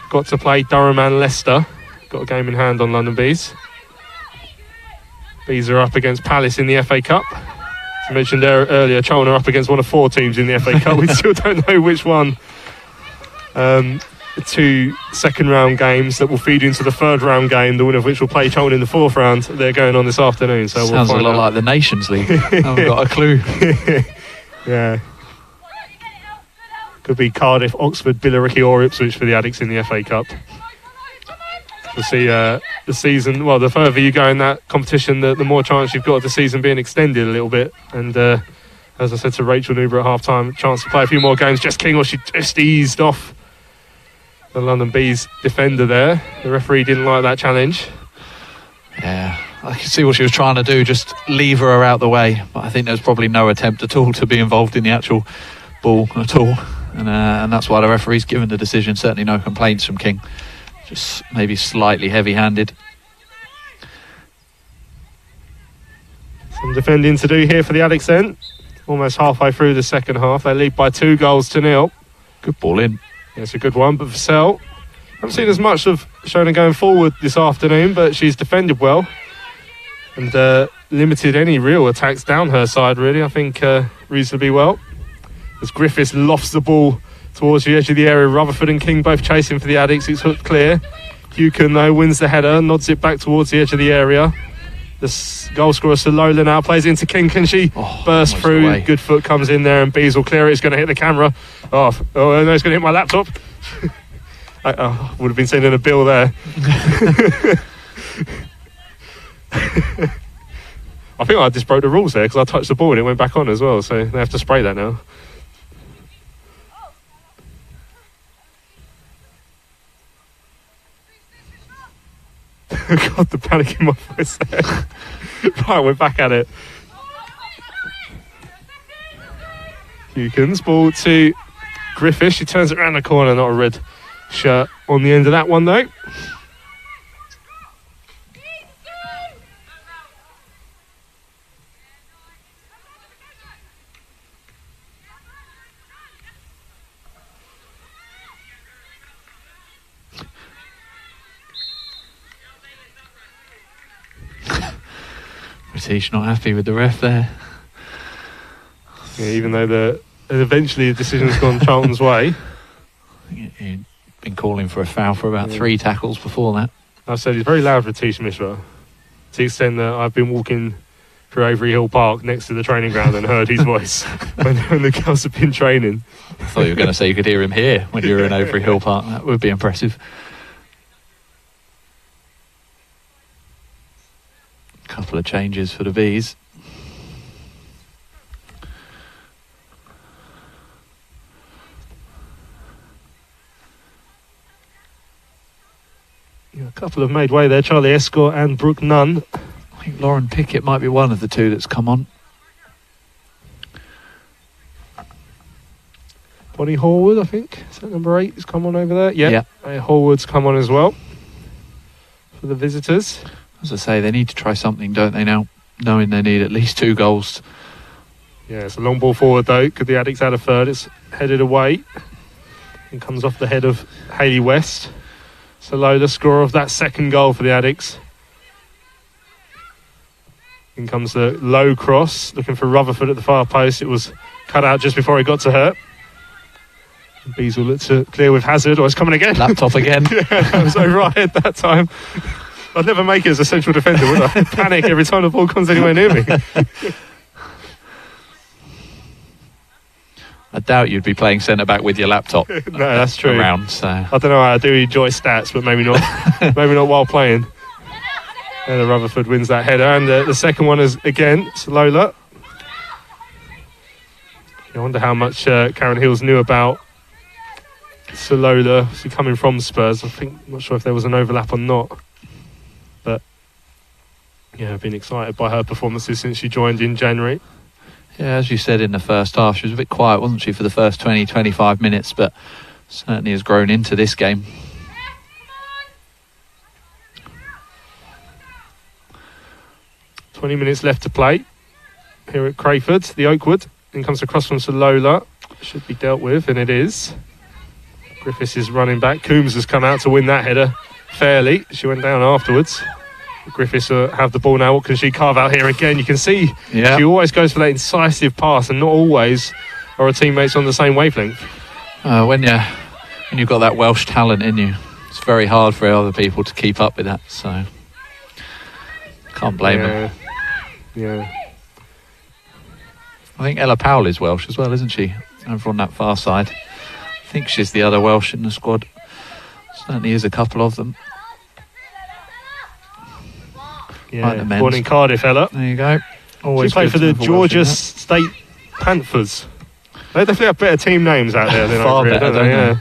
A: got to play Durham and Leicester. Got a game in hand on London Bees. Bees are up against Palace in the FA Cup. As I mentioned earlier, Charlton are up against one of 4 teams in the FA Cup. We still don't know which one. 2 second round games that will feed into the third round game, the winner of which will play Charlton in the 4th round. They're going on this afternoon. So
B: sounds a lot like the Nations League. I haven't got a clue.
A: Yeah. Could be Cardiff, Oxford, Billericay or Ipswich for the Addicts in the FA Cup. We'll see the season. Well, the further you go in that competition, the more chance you've got of the season being extended a little bit. And as I said to Rachel Newber at half-time, chance to play a few more games. Jess King, she just eased off the London Bees defender there. The referee didn't like that challenge.
B: Yeah, I can see what she was trying to do, just lever her out the way. But I think there's probably no attempt at all to be involved in the actual ball at all. And that's why the referee's given the decision. Certainly no complaints from King. Just maybe slightly heavy-handed.
A: Some defending to do here for the Addicts then. Almost halfway through the second half. They lead by 2-0.
B: Good ball in.
A: Yeah, it's a good one, but Vassell, I haven't seen as much of Shona going forward this afternoon, but she's defended well and limited any real attacks down her side, really. I think reasonably well. As Griffiths lofts the ball towards the edge of the area, Rutherford and King both chasing for the Addicts. It's hooked clear. Hucken, though, wins the header, nods it back towards the edge of the area. The goal scorer Salola now plays into King. Can she burst through?
B: Away.
A: Good foot comes in there and Bees will clear it. It's going to hit the camera. Oh no, it's going to hit my laptop. I would have been sending a bill there. I think I just broke the rules there because I touched the ball and it went back on as well. So they have to spray that now. God, the panic in my voice there. Right, we're back at it. Huckens, ball to Griffiths. She turns it around the corner, not a red shirt on the end of that one though.
B: British not happy with the ref there.
A: Yeah, even though eventually the decision's gone Charlton's way.
B: He'd been calling for a foul for about 3 tackles before that.
A: I've said he's very loud for Ratish Mishra, to the extent that I've been walking through Avery Hill Park next to the training ground and heard his voice when the girls have been training.
B: I thought you were going to say you could hear him here when you were in Avery Hill Park. That would be impressive. Couple of changes for the Bees.
A: Yeah, a couple have made way there, Charlie Escott and Brooke Nunn.
B: I think Lauren Pickett might be one of the 2 that's come on.
A: Bonnie Horwood, I think. Is that number 8 has come on over there? Yeah. Horwood's come on as well for the visitors.
B: As I say, they need to try something, don't they, now? Knowing they need at least 2 goals.
A: Yeah, it's a long ball forward though. Could the Addicts add a third? It's headed away. It comes off the head of Hayley West. So Lola, scorer of that second goal for the Addicts. In comes the low cross, looking for Rutherford at the far post. It was cut out just before he got to her. Bees will look to clear with Hazard. It's coming again.
B: Laptop again.
A: Yeah, that was override that time. I'd never make it as a central defender, would I? Panic every time the ball comes anywhere near me.
B: I doubt you'd be playing centre-back with your laptop.
A: No, that's true.
B: Around, so.
A: I don't know, I do enjoy stats, but maybe not. Maybe not while playing. And the Rutherford wins that header. And the second one is, again, Lola. I wonder how much Karen Hills knew about Salola. She's coming from Spurs. I'm not sure if there was an overlap or not. But, yeah, I've been excited by her performances since she joined in January.
B: Yeah, as you said in the first half, she was a bit quiet, wasn't she, for the first 20, 25 minutes, but certainly has grown into this game.
A: "20 minutes left to play here at Crayford, the Oakwood. In comes across from Salola. Should be dealt with, and it is. Griffiths is running back. Coombs has come out to win that header fairly. She went down afterwards. Griffiths have the ball now. What can she carve out here again? You can see she always goes for that incisive pass, and not always are her teammates on the same wavelength.
B: When you've got that Welsh talent in you, it's very hard for other people to keep up with that, so can't blame them.
A: Yeah.
B: I think Ella Powell is Welsh as well, isn't she? Over on that far side. I think she's the other Welsh in the squad. Certainly is a couple of them.
A: Yeah, born in Cardiff, Ella.
B: There you go. Always
A: she played for the Georgia State Panthers. They definitely have better team names out there than
B: far
A: over here,
B: better,
A: don't they? Yeah.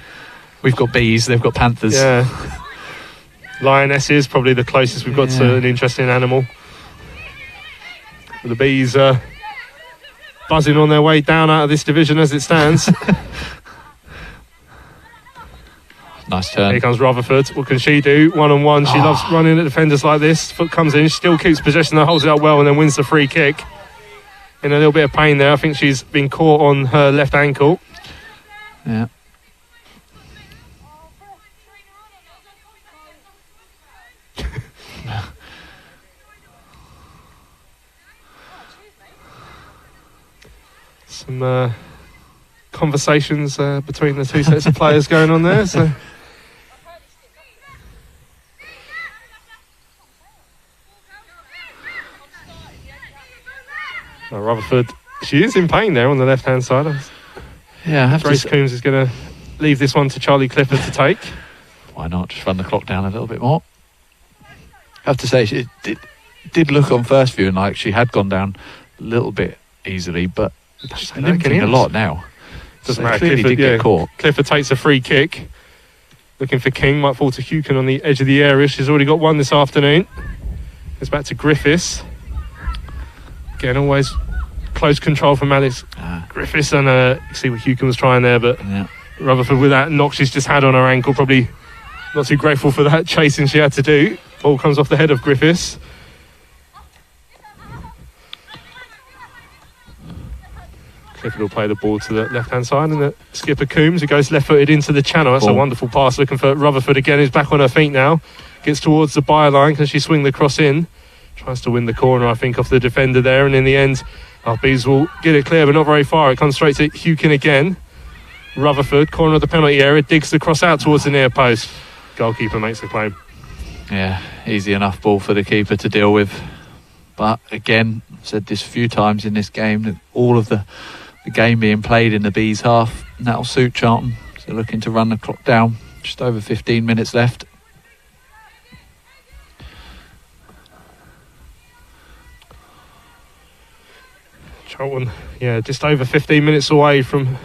B: We've got bees, they've got panthers.
A: Yeah. Lionesses, probably the closest we've got to an interesting animal. The bees buzzing on their way down out of this division as it stands.
B: Nice turn.
A: Here comes Rutherford. What can she do? One-on-one. She loves running at defenders like this. Foot comes in. She still keeps possession. Holds it up well and then wins the free kick. In a little bit of pain there. I think she's been caught on her left ankle.
B: Yeah.
A: Some conversations between the two sets of players going on there. So. Rutherford, she is in pain there on the left-hand side.
B: Yeah, I have
A: Grace Coombs is going to leave this one to Charlie Clifford to take.
B: Why not? Just run the clock down a little bit more. I have to say, she did look on first view and like she had gone down a little bit easily, but she's limping a lot now.
A: Doesn't
B: so
A: matter.
B: Clearly
A: Clifford,
B: did get caught.
A: Clifford takes a free kick. Looking for King. Might fall to Hucken on the edge of the area. She's already got one this afternoon. Goes back to Griffiths. Again, always close control from Alice Griffiths. And you see what Hucken was trying there, but Rutherford with that knock she's just had on her ankle, probably not too grateful for that chasing she had to do. Ball comes off the head of Griffiths. Clifford will play the ball to the left-hand side, and the skipper Coombs, who goes left-footed into the channel. That's a wonderful pass. Looking for Rutherford again, who's back on her feet now. Gets towards the byline. Can she swing the cross in? Tries to win the corner, I think, off the defender there. And in the end, Bees will get it clear, but not very far. It comes straight to Hucken again. Rutherford, corner of the penalty area, digs the cross out towards the near post. Goalkeeper makes the claim.
B: Yeah, easy enough ball for the keeper to deal with. But again, I've said this a few times in this game, that all of the game being played in the Bees half, and that'll suit Charlton. So looking to run the clock down. Just over 15 minutes left.
A: Charlton, just over 15 minutes away from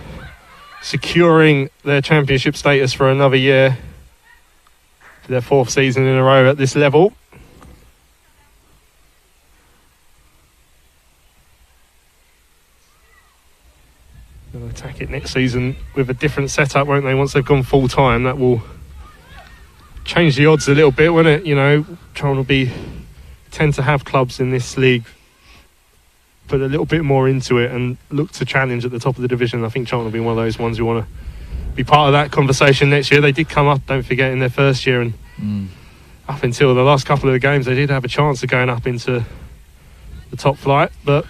A: securing their championship status for another year. For their fourth season in a row at this level. They'll attack it next season with a different setup, won't they? Once they've gone full time, that will change the odds a little bit, won't it? You know, Charlton will tend to have clubs in this league put a little bit more into it and look to challenge at the top of the division. I think Charlton will be one of those ones who want to be part of that conversation next year. They did come up, don't forget, in their first year, and up until the last couple of the games, they did have a chance of going up into the top flight. But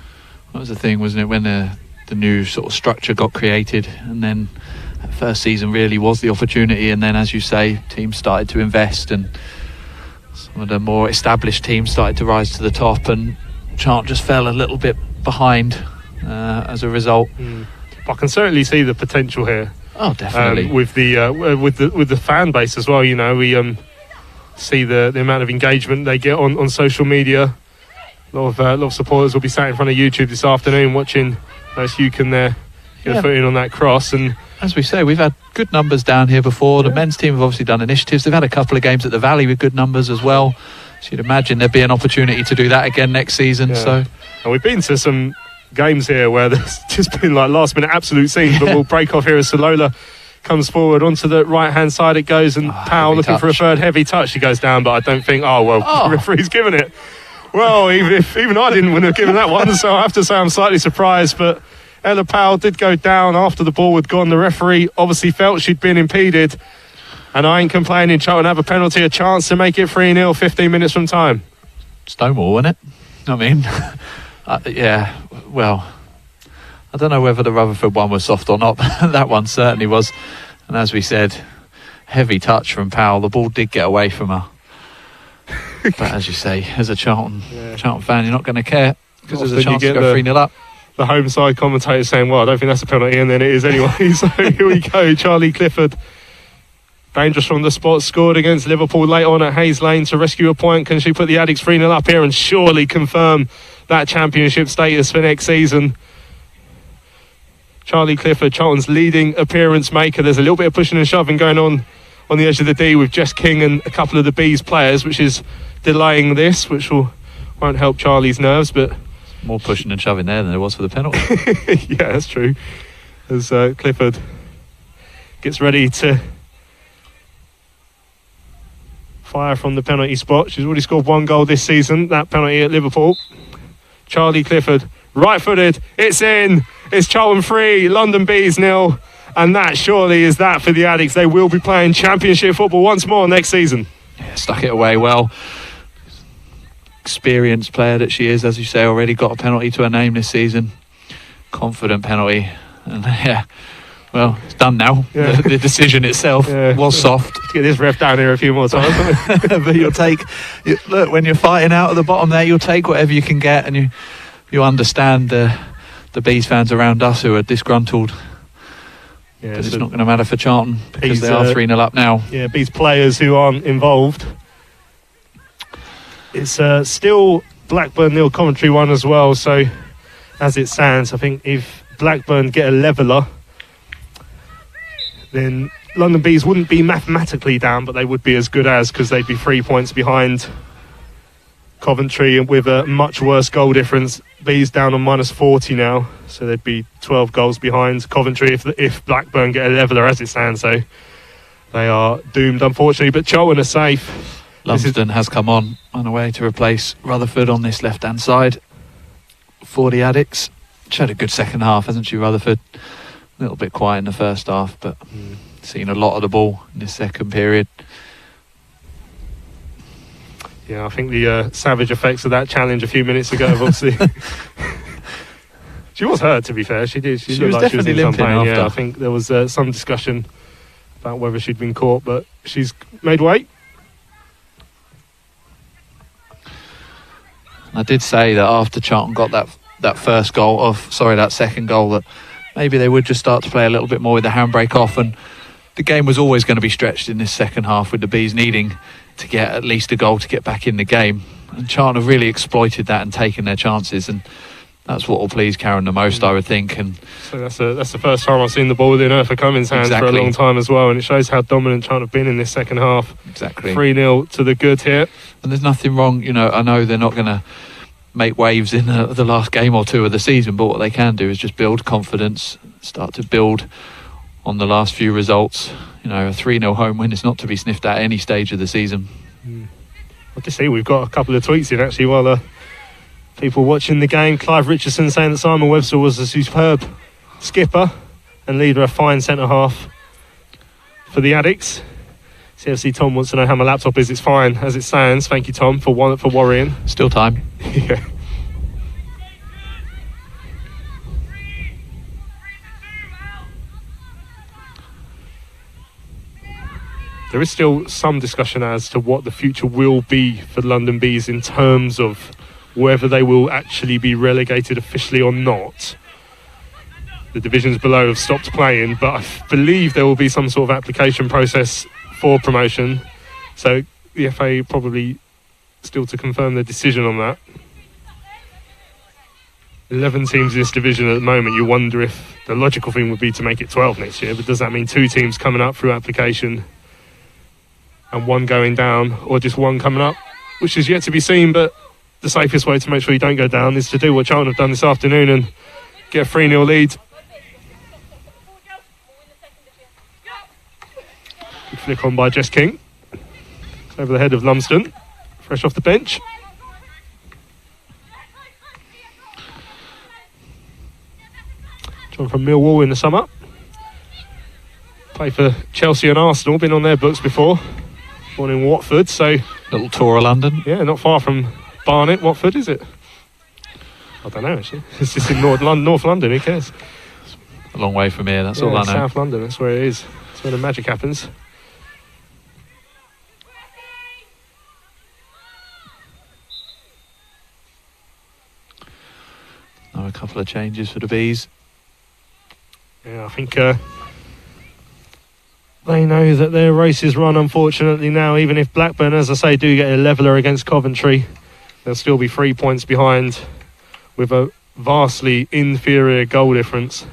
B: that was the thing, wasn't it, when the new sort of structure got created, and then that first season really was the opportunity, and then, as you say, teams started to invest, and some of the more established teams started to rise to the top, and Charlton just fell a little bit behind as a result.
A: I can certainly see the potential here.
B: Oh, definitely.
A: With the fan base as well. You know, we see the amount of engagement they get on social media. A lot of supporters will be sat in front of YouTube this afternoon watching Lois Hucken there get a foot in on that cross. And
B: as we say, we've had good numbers down here before. The men's team have obviously done initiatives. They've had a couple of games at the Valley with good numbers as well. So you'd imagine there'd be an opportunity to do that again next season.
A: Yeah.
B: So,
A: and we've been to some games here where there's just been like last minute absolute scenes, but we'll break off here as Salola comes forward onto the right hand side. It goes, and Powell looking for a third heavy touch. She goes down, but I don't think the referee's given it. Well, even I wouldn't have given that one, so I have to say I'm slightly surprised. But Ella Powell did go down after the ball had gone. The referee obviously felt she'd been impeded, and I ain't complaining. Charlton have a penalty, a chance to make it 3-0 15 minutes from time.
B: Stonewall, wasn't it? I mean, yeah, well, I don't know whether the Rutherford one was soft or not, but that one certainly was. And as we said, heavy touch from Powell. The ball did get away from her. But as you say, as a Charlton fan, you're not going to care, because there's a chance to go 3-0 up.
A: The home side commentator saying, well, I don't think that's a penalty, and then it is anyway. So here we go. Charlie Clifford, dangerous from the spot, scored against Liverpool late on at Hayes Lane to rescue a point. Can she put the Addicts 3-0 up here and surely confirm that championship status for next season? Charlie Clifford, Charlton's leading appearance maker. There's a little bit of pushing and shoving going on the edge of the D with Jess King and a couple of the B's players, which is delaying this, which won't help Charlie's nerves. But
B: more pushing and shoving there than there was for the penalty.
A: Yeah, that's true. As Clifford gets ready to fire from the penalty spot. She's already scored one goal this season, that penalty at Liverpool. Charlie Clifford, right-footed, it's in. It's Charlton 3, London Bees 0. And that surely is that for the Addicts. They will be playing championship football once more next season.
B: Yeah, stuck it away well. Experienced player that she is, as you say, already got a penalty to her name this season. Confident penalty. And yeah, well, it's done now. Yeah. The decision itself was soft.
A: Let's get this ref down here a few more times.
B: But look, when you're fighting out at the bottom there, you'll take whatever you can get, and you understand the Bees fans around us who are disgruntled. Yeah, but it's not going to matter for Charlton, because they are 3-0 up now. Yeah,
A: Bees players who aren't involved. It's still Blackburn 0, Coventry 1 as well. So as it stands, I think if Blackburn get a leveller, then London Bees wouldn't be mathematically down, but they would be as good as, because they'd be 3 points behind Coventry with a much worse goal difference. Bees down on -40 now, so they'd be 12 goals behind Coventry if Blackburn get a leveller as it stands. So they are doomed, unfortunately, but Charlton are safe.
B: Lumsdon has come on a way to replace Rutherford on this left-hand side for the Addicts. She had a good second half, hasn't she, Rutherford? A little bit quiet in the first half, but seen a lot of the ball in this second period.
A: Yeah, I think the savage effects of that challenge a few minutes ago have obviously... She was hurt, to be fair. She did. She looked
B: was
A: like she was
B: definitely
A: in some
B: limping
A: pain.
B: after.
A: Yeah, I think there was some discussion about whether she'd been caught, but she's made weight.
B: I did say that after Charlton got that second goal, that maybe they would just start to play a little bit more with the handbrake off, and the game was always going to be stretched in this second half, with the Bees needing to get at least a goal to get back in the game. And Charlton have really exploited that and taken their chances, and that's what will please Karen the most, I would think. And
A: so that's the first time I've seen the ball within Eartha Cummins' hands for a long time as well, and it shows how dominant Charlton have been in this second half.
B: Exactly.
A: 3-0 to the good here.
B: And there's nothing wrong, I know they're not going to make waves in the last game or two of the season, but what they can do is just build confidence, start to build on the last few results. A 3-0 home win is not to be sniffed at any stage of the season.
A: I just see we've got a couple of tweets in actually while people watching the game. Clive Richardson saying that Simon Webster was a superb skipper and leader, a fine centre half for the Addicts. CFC Tom wants to know how my laptop is. It's fine as it stands. Thank you, Tom, for worrying.
B: Still time.
A: Yeah. there is still some discussion as to what the future will be for London Bees in terms of whether they will actually be relegated officially or not. The divisions below have stopped playing, but I believe there will be some sort of application process for promotion. So the FA probably still to confirm their decision on that. 11 teams in this division at the moment. You wonder if the logical thing would be to make it 12 next year, but does that mean 2 teams coming up through application and 1 going down, or just 1 coming up, which is yet to be seen? But the safest way to make sure you don't go down is to do what Charlton have done this afternoon and get a 3-0 lead. Good flick on by Jess King. It's over the head of Lumsdon, fresh off the bench. John from Millwall in the summer. Played for Chelsea and Arsenal, been on their books before. Born in Watford, so...
B: Little tour of London.
A: Yeah, not far from Barnet. Watford, is it? I don't know, actually. It's just in North London, who cares?
B: A long way from here, that's all I know.
A: South London, that's where it is. That's where the magic happens.
B: Now a couple of changes for the Bees.
A: Yeah, I think they know that their race is run, unfortunately, now. Even if Blackburn, as I say, do get a leveller against Coventry, they'll still be 3 points behind with a vastly inferior goal difference.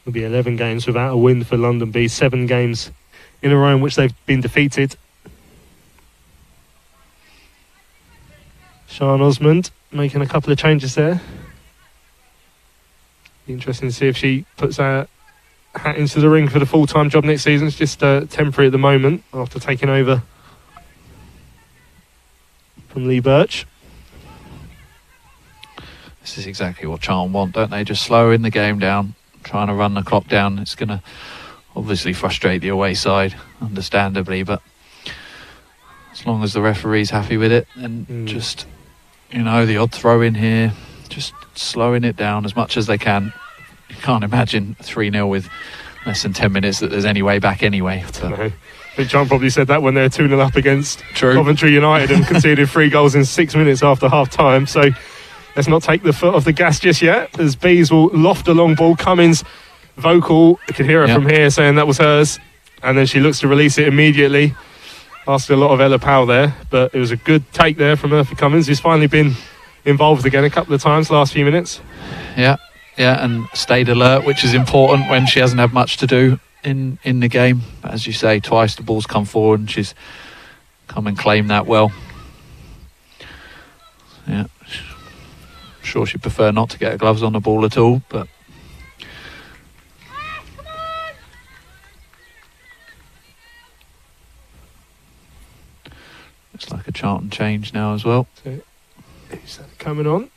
A: It'll be 11 games without a win for London Bees, 7 games in a row in which they've been defeated. Sian Osmond making a couple of changes there. Be interesting to see if she puts her hat into the ring for the full-time job next season. It's just temporary at the moment after taking over from Lee Birch.
B: This is exactly what Charlton want, don't they? Just slowing the game down, trying to run the clock down. It's going to obviously frustrate the away side, understandably, but as long as the referee's happy with it, and just, you know, the odd throw in here, just slowing it down as much as they can. You can't imagine 3-0 with less than 10 minutes that there's any way back anyway.
A: I think John probably said that when they were 2-0 up against
B: True.
A: Coventry United and conceded 3 goals in 6 minutes after half-time. So let's not take the foot off the gas just yet, as Bees will loft a long ball. Cummins, vocal, I could hear her from here saying that was hers, and then she looks to release it immediately. Asked a lot of Ella Powell there, but it was a good take there from Murphy Cummins, who's finally been involved again a couple of times last few minutes.
B: Yeah, and stayed alert, which is important when she hasn't had much to do in the game. But as you say, twice the ball's come forward and she's come and claimed that well. Yeah, I'm sure she'd prefer not to get her gloves on the ball at all, but looks like a Charlton change now as well.
A: So, who's that coming on?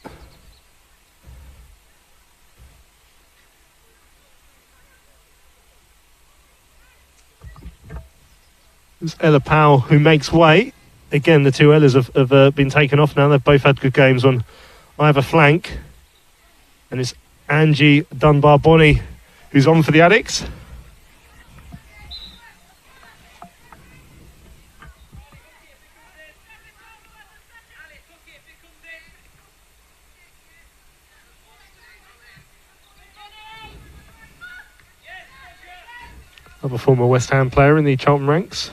A: It's Ella Powell who makes way. Again, the 2 Ellas have been taken off now. They've both had good games on either flank. And it's Angie Dunbar-Bonney who's on for the Addicts. Another former West Ham player in the Charlton ranks.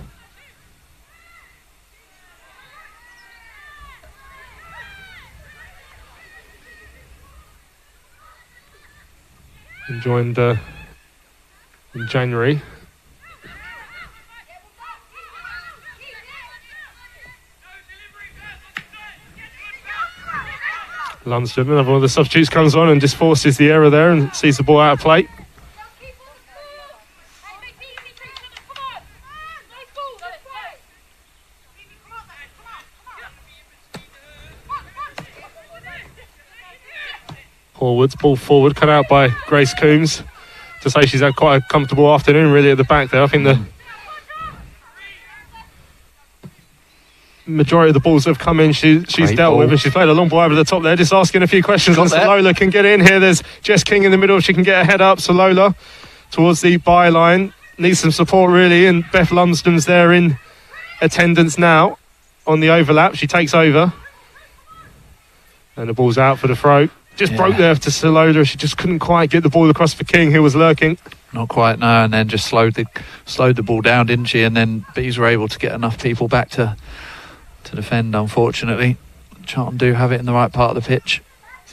A: And joined in January. Lumsdon, another one of the substitutes, comes on and just forces the error there and sees the ball out of play. Forwards, ball forward, cut out by Grace Coombs. To say she's had quite a comfortable afternoon really at the back there. I think majority of the balls that have come in, she's
B: Great
A: dealt
B: ball.
A: with, and she's played a long ball over the top there, just asking a few questions.
B: Got
A: And so
B: there.
A: Lola can get in here. There's Jess King in the middle. She can get her head up. So Lola towards the byline. Needs some support, really. And Beth Lumsdon's there in attendance now on the overlap. She takes over. And the ball's out for the throw. Just broke there to Solola. She just couldn't quite get the ball across for King, who was lurking.
B: Not quite, no, and then just slowed the ball down, didn't she? And then Bees were able to get enough people back to defend, unfortunately. Charlton do have it in the right part of the pitch.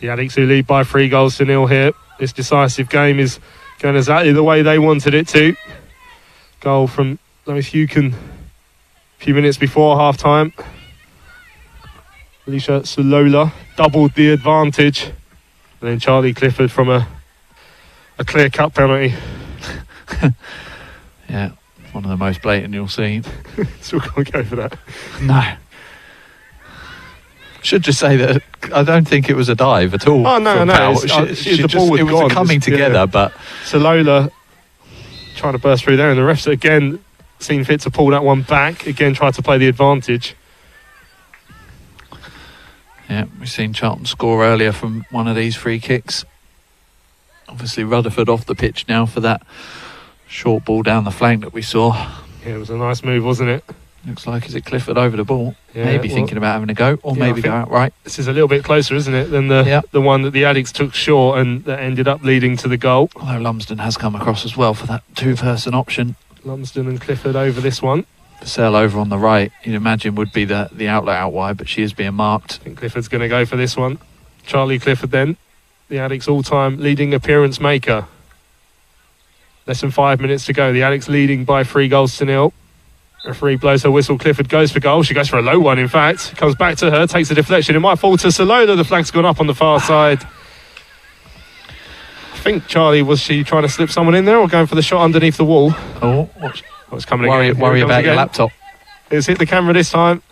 A: The Addicts who lead by 3-0 here. This decisive game is going exactly the way they wanted it to. Goal from Lois Hucken a few minutes before half-time. Alicia Solola doubled the advantage. And then Charlie Clifford from a clear-cut penalty.
B: Yeah, one of the most blatant you'll see.
A: Still can't go for that.
B: No. Should just say that I don't think it was a dive at all.
A: Oh, no,
B: from
A: no.
B: Powell.
A: The ball was
B: it was
A: gone.
B: coming together, but
A: Solola trying to burst through there, and the refs again seen fit to pull that one back. Again, tried to play the advantage.
B: yeah, we've seen Charlton score earlier from one of these free kicks. Obviously Rutherford off the pitch now for that short ball down the flank that we saw.
A: Yeah, it was a nice move, wasn't it?
B: Looks like, is it Clifford over the ball?
A: Yeah,
B: Maybe
A: well,
B: thinking about having a go, or
A: yeah,
B: maybe
A: I
B: go
A: think
B: outright.
A: This is a little bit closer, isn't it, than the one that the Addicts took short and that ended up leading to the goal.
B: Although Lumsdon has come across as well for that two-person option.
A: Lumsdon and Clifford over this one.
B: Purcell over on the right, you'd imagine would be the outlet out wide, but she is being marked.
A: I think Clifford's going to go for this one. Charlie Clifford then, the Addicts all-time leading appearance maker. Less than 5 minutes to go. The Addicts leading by 3-0. Referee blows her whistle. Clifford goes for goal. She goes for a low one, in fact. Comes back to her, takes a deflection. It might fall to Solola. The flag's gone up on the far side. I think Charlie, was she trying to slip someone in there or going for the shot underneath the wall?
B: Oh,
A: It's coming
B: worry
A: again. Here it comes
B: about your
A: again.
B: laptop.
A: It's hit the camera this time.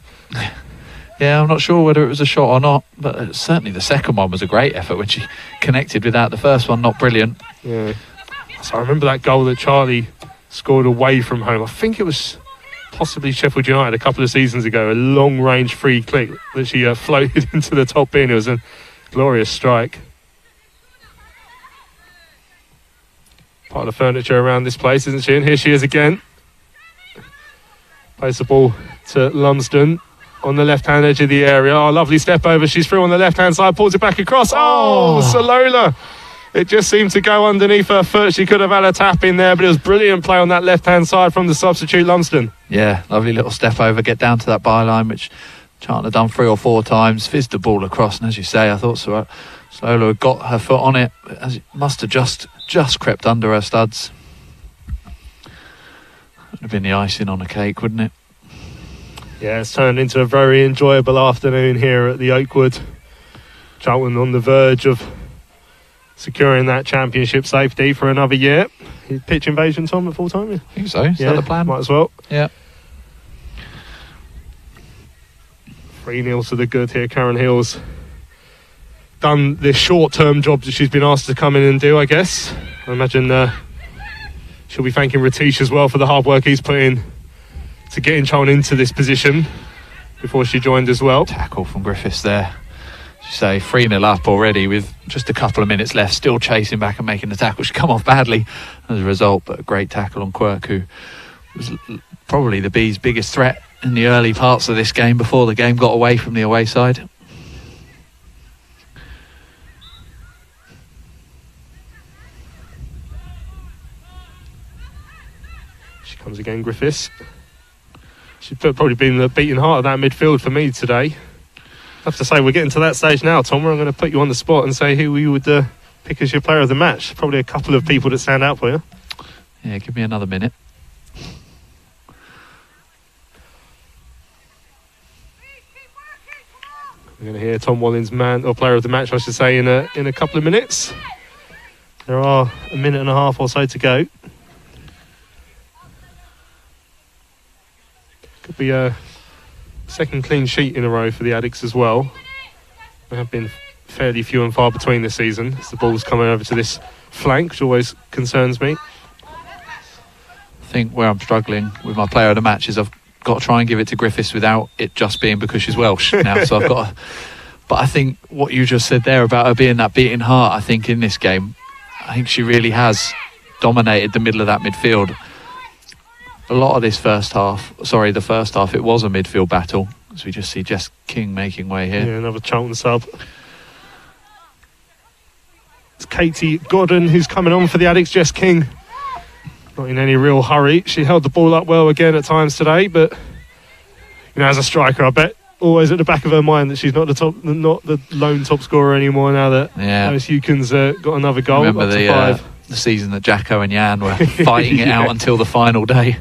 B: Yeah, I'm not sure whether it was a shot or not, but certainly the second one was a great effort when she connected without the first one. Not brilliant.
A: Yeah. So I remember that goal that Charlie scored away from home. I think it was possibly Sheffield United a couple of seasons ago. A long-range free kick that she floated into the top bin. It was a glorious strike. Part of the furniture around this place, isn't she? And here she is again. Plays the ball to Lumsdon on the left-hand edge of the area. Oh, lovely step over. She's through on the left-hand side, pulls it back across. Oh, Solola. It just seemed to go underneath her foot. She could have had a tap in there, but it was brilliant play on that left-hand side from the substitute Lumsdon.
B: Yeah, lovely little step over, get down to that byline, which Charlton had done 3 or 4 times, fizzed the ball across, and as you say, I thought Solola had got her foot on it, as it must have just crept under her studs. Would have been the icing on a cake, wouldn't it?
A: Yeah, it's turned into a very enjoyable afternoon here at the Oakwood. Charlton on the verge of securing that championship safety for another year. Pitch invasion, Tom, at full time?
B: I think so. Is that the plan?
A: Might as well.
B: Yeah.
A: 3-0 to the good here. Karen Hill's done this short-term job that she's been asked to come in and do, I guess. I imagine she'll be thanking Ratish as well for the hard work he's put in to getting Charlton into this position before she joined as well.
B: Tackle from Griffiths there. As you say, 3-0 up already with just a couple of minutes left, still chasing back and making the tackle. She come off badly as a result, but a great tackle on Quirk, who was probably the Bees' biggest threat in the early parts of this game before the game got away from the away side.
A: She comes again, Griffiths. She's probably been the beating heart of that midfield for me today. I have to say, we're getting to that stage now, Tom, where I'm going to put you on the spot and say who you would pick as your player of the match. Probably a couple of people that stand out for you.
B: Yeah, give me another minute.
A: We're going to hear Tom Wallins' man or player of the match, I should say, in a couple of minutes. There are a minute and a half or so to go. Could be a second clean sheet in a row for the Addicts as well. There have been fairly few and far between this season as the ball's coming over to this flank, which always concerns me.
B: I think where I'm struggling with my player of the match is I've got to try and give it to Griffiths without it just being because she's Welsh now. So I've got to, but I think what you just said there about her being that beating heart, I think in this game, I think she really has dominated the middle of that midfield. A lot of this the first half, it was a midfield battle, as we just see Jess King making way here.
A: Yeah, another Charlton sub. It's Katie Godden who's coming on for the Addicts. Jess King not in any real hurry. She held the ball up well again at times today, but as a striker, I bet always at the back of her mind that she's not the lone top scorer anymore now that Lois Hucken's got another goal.
B: Remember the season that Jacko and Jan were fighting it out until the final day.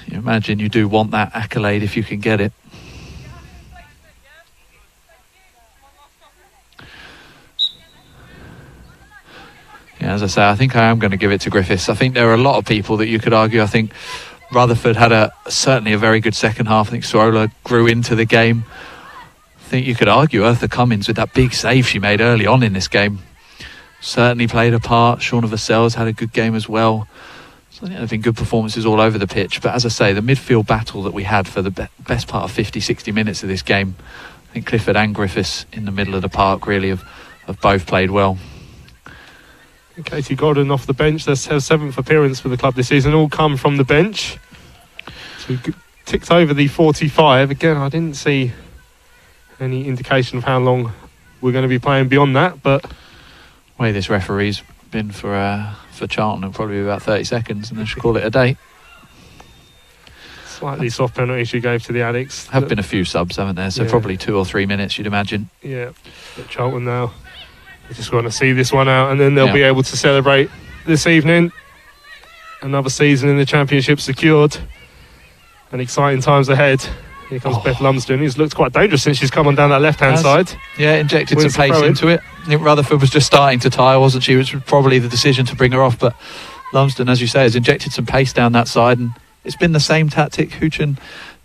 B: You imagine you do want that accolade if you can get it. Yeah, as I say, I think I am going to give it to Griffiths. I think there are a lot of people that you could argue. I think Rutherford had certainly a very good second half. I think Sorola grew into the game. I think you could argue Eartha Cummins with that big save she made early on in this game certainly played a part. Shauna Vassell's had a good game as well. So I think there have been good performances all over the pitch. But as I say, the midfield battle that we had for the best part of 50, 60 minutes of this game, I think Clifford and Griffiths in the middle of the park really have both played well.
A: Katie Godden off the bench. That's her 7th appearance for the club this season. All come from the bench. So ticked over the 45. Again, I didn't see any indication of how long we're going to be playing beyond that. But
B: the way this referee's been for Charlton, it'll probably be about 30 seconds, and then she'll call it a day.
A: Slightly soft penalty she gave to the Addicts.
B: Have been a few subs, haven't there? So probably 2 or 3 minutes, you'd imagine.
A: Yeah, but Charlton now, they just want to see this one out, and then they'll be able to celebrate this evening. Another season in the Championship secured, and exciting times ahead. Here comes Beth Lumsdon, who's looked quite dangerous since she's come on down that left-hand side.
B: Yeah, injected some pace into it. I think Rutherford was just starting to tire, wasn't she? Which was probably the decision to bring her off, but Lumsdon, as you say, has injected some pace down that side, and it's been the same tactic. Huchen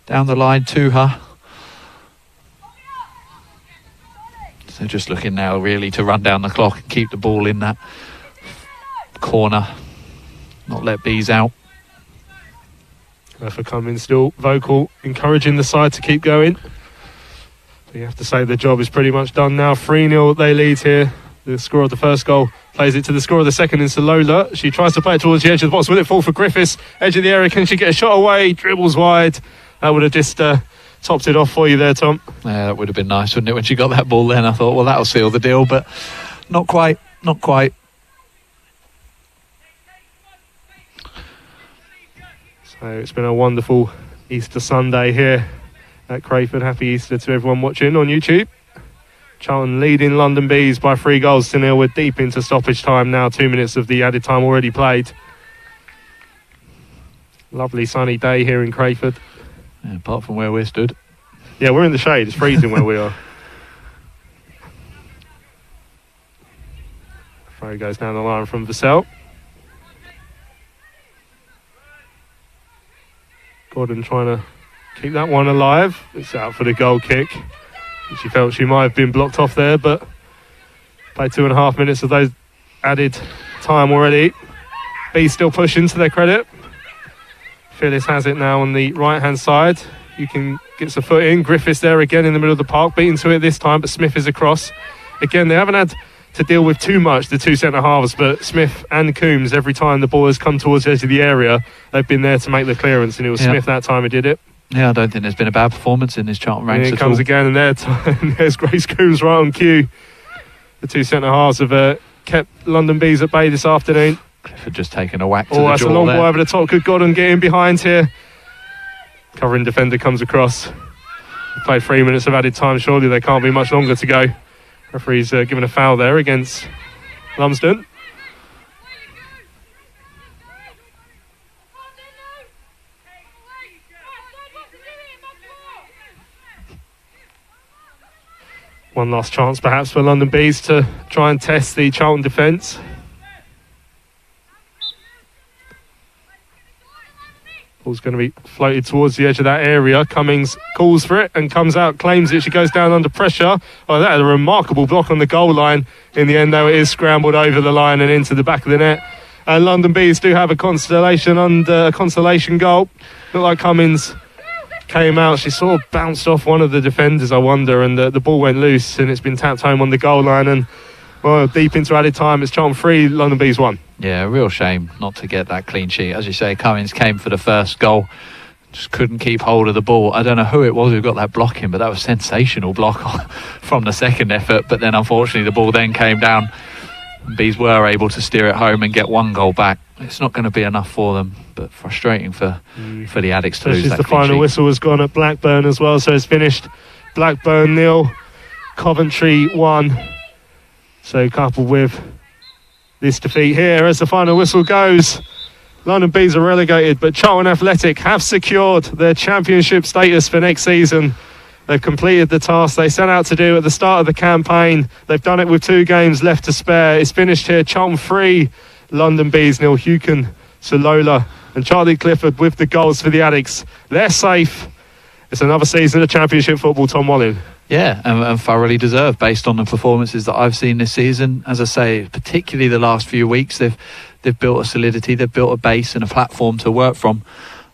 B: down the line to her. So just looking now really to run down the clock and keep the ball in that corner, not let bees out.
A: For coming still vocal, encouraging the side to keep going. But you have to say the job is pretty much done now. 3-0 they lead here. The scorer of the first goal plays it to the scorer of the second in Salola. She tries to play it towards the edge of the box. Will it fall for Griffiths? Edge of the area, can she get a shot away? Dribbles wide. That would have just topped it off for you there, Tom.
B: Yeah, that would have been nice, wouldn't it? When she got that ball then, I thought, well, that'll seal the deal, but not quite.
A: So it's been a wonderful Easter Sunday here at Crayford. Happy Easter to everyone watching on YouTube. Charlton leading London Bees by 3 goals to 0. We're deep into stoppage time now. 2 minutes of the added time already played. Lovely sunny day here in Crayford.
B: Yeah, apart from where we're stood.
A: Yeah, we're in the shade. It's freezing where we are. Throw goes down the line from Vassell. Gordon trying to keep that one alive. It's out for the goal kick. She felt she might have been blocked off there, but played 2.5 minutes of those added time already. Bees still pushing to their credit. Phyllis has it now on the right-hand side. You can get some foot in. Griffiths there again in the middle of the park, beaten to it this time, but Smith is across. Again, they haven't had to deal with too much, the 2 centre-halves, but Smith and Coombs, every time the ball has come towards the edge of the area, they've been there to make the clearance, and it was Smith that time who did it.
B: Yeah, I don't think there's been a bad performance in this Charlton ranks
A: at all. Here comes again, and there's Grace Coombs right on cue. The 2 centre-halves have kept London Bees at bay this afternoon.
B: Clifford just taking a whack to the jaw.
A: That's a long ball over the top. Good God, and get in behind here. Covering defender comes across. Played 3 minutes of added time. Surely there can't be much longer to go. Referee's given a foul there against Lumsdon. One last chance perhaps for London Bees to try and test the Charlton defence. Ball's going to be floated towards the edge of that area. Cummings calls for it and comes out, claims it. She goes down under pressure. Oh, that had a remarkable block on the goal line. In the end, though, it is scrambled over the line and into the back of the net. And London Bees do have a consolation goal. Looked like Cummins came out. She sort of bounced off one of the defenders, I wonder, and the ball went loose, and it's been tapped home on the goal line. And well, deep into added time, it's Charlton 3, London Bees 1.
B: Yeah, real shame not to get that clean sheet. As you say, Cummins came for the first goal, just couldn't keep hold of the ball. I don't know who it was who got that block in, but that was sensational block from the second effort. But then unfortunately the ball then came down. Bees were able to steer it home and get one goal back. It's not going to be enough for them, but frustrating for the Addicts to lose that
A: the
B: clean
A: final
B: sheet.
A: whistle has gone at Blackburn as well, so it's finished. Blackburn 0, Coventry 1. So coupled with this defeat here, as the final whistle goes, London Bees are relegated, but Charlton Athletic have secured their championship status for next season. They've completed the task they set out to do at the start of the campaign. They've done it with 2 games left to spare. It's finished here, Charlton 3, London Bees 0. Hucken, Salola and Charlie Clifford with the goals for the Addicts. They're safe. It's another season of championship football, Tom Wallin.
B: Yeah, and thoroughly deserved based on the performances that I've seen this season. As I say, particularly the last few weeks, they've built a solidity, they've built a base and a platform to work from.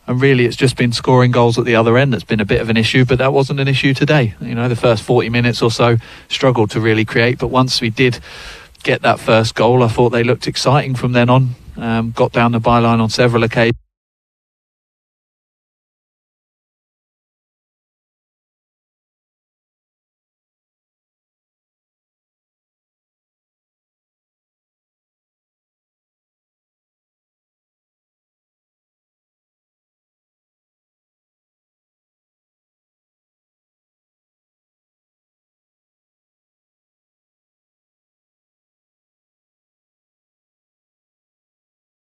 B: And really, it's just been scoring goals at the other end that's been a bit of an issue, but that wasn't an issue today. You know, the first 40 minutes or so struggled to really create, but once we did get that first goal, I thought they looked exciting from then on. Got down the byline on several occasions.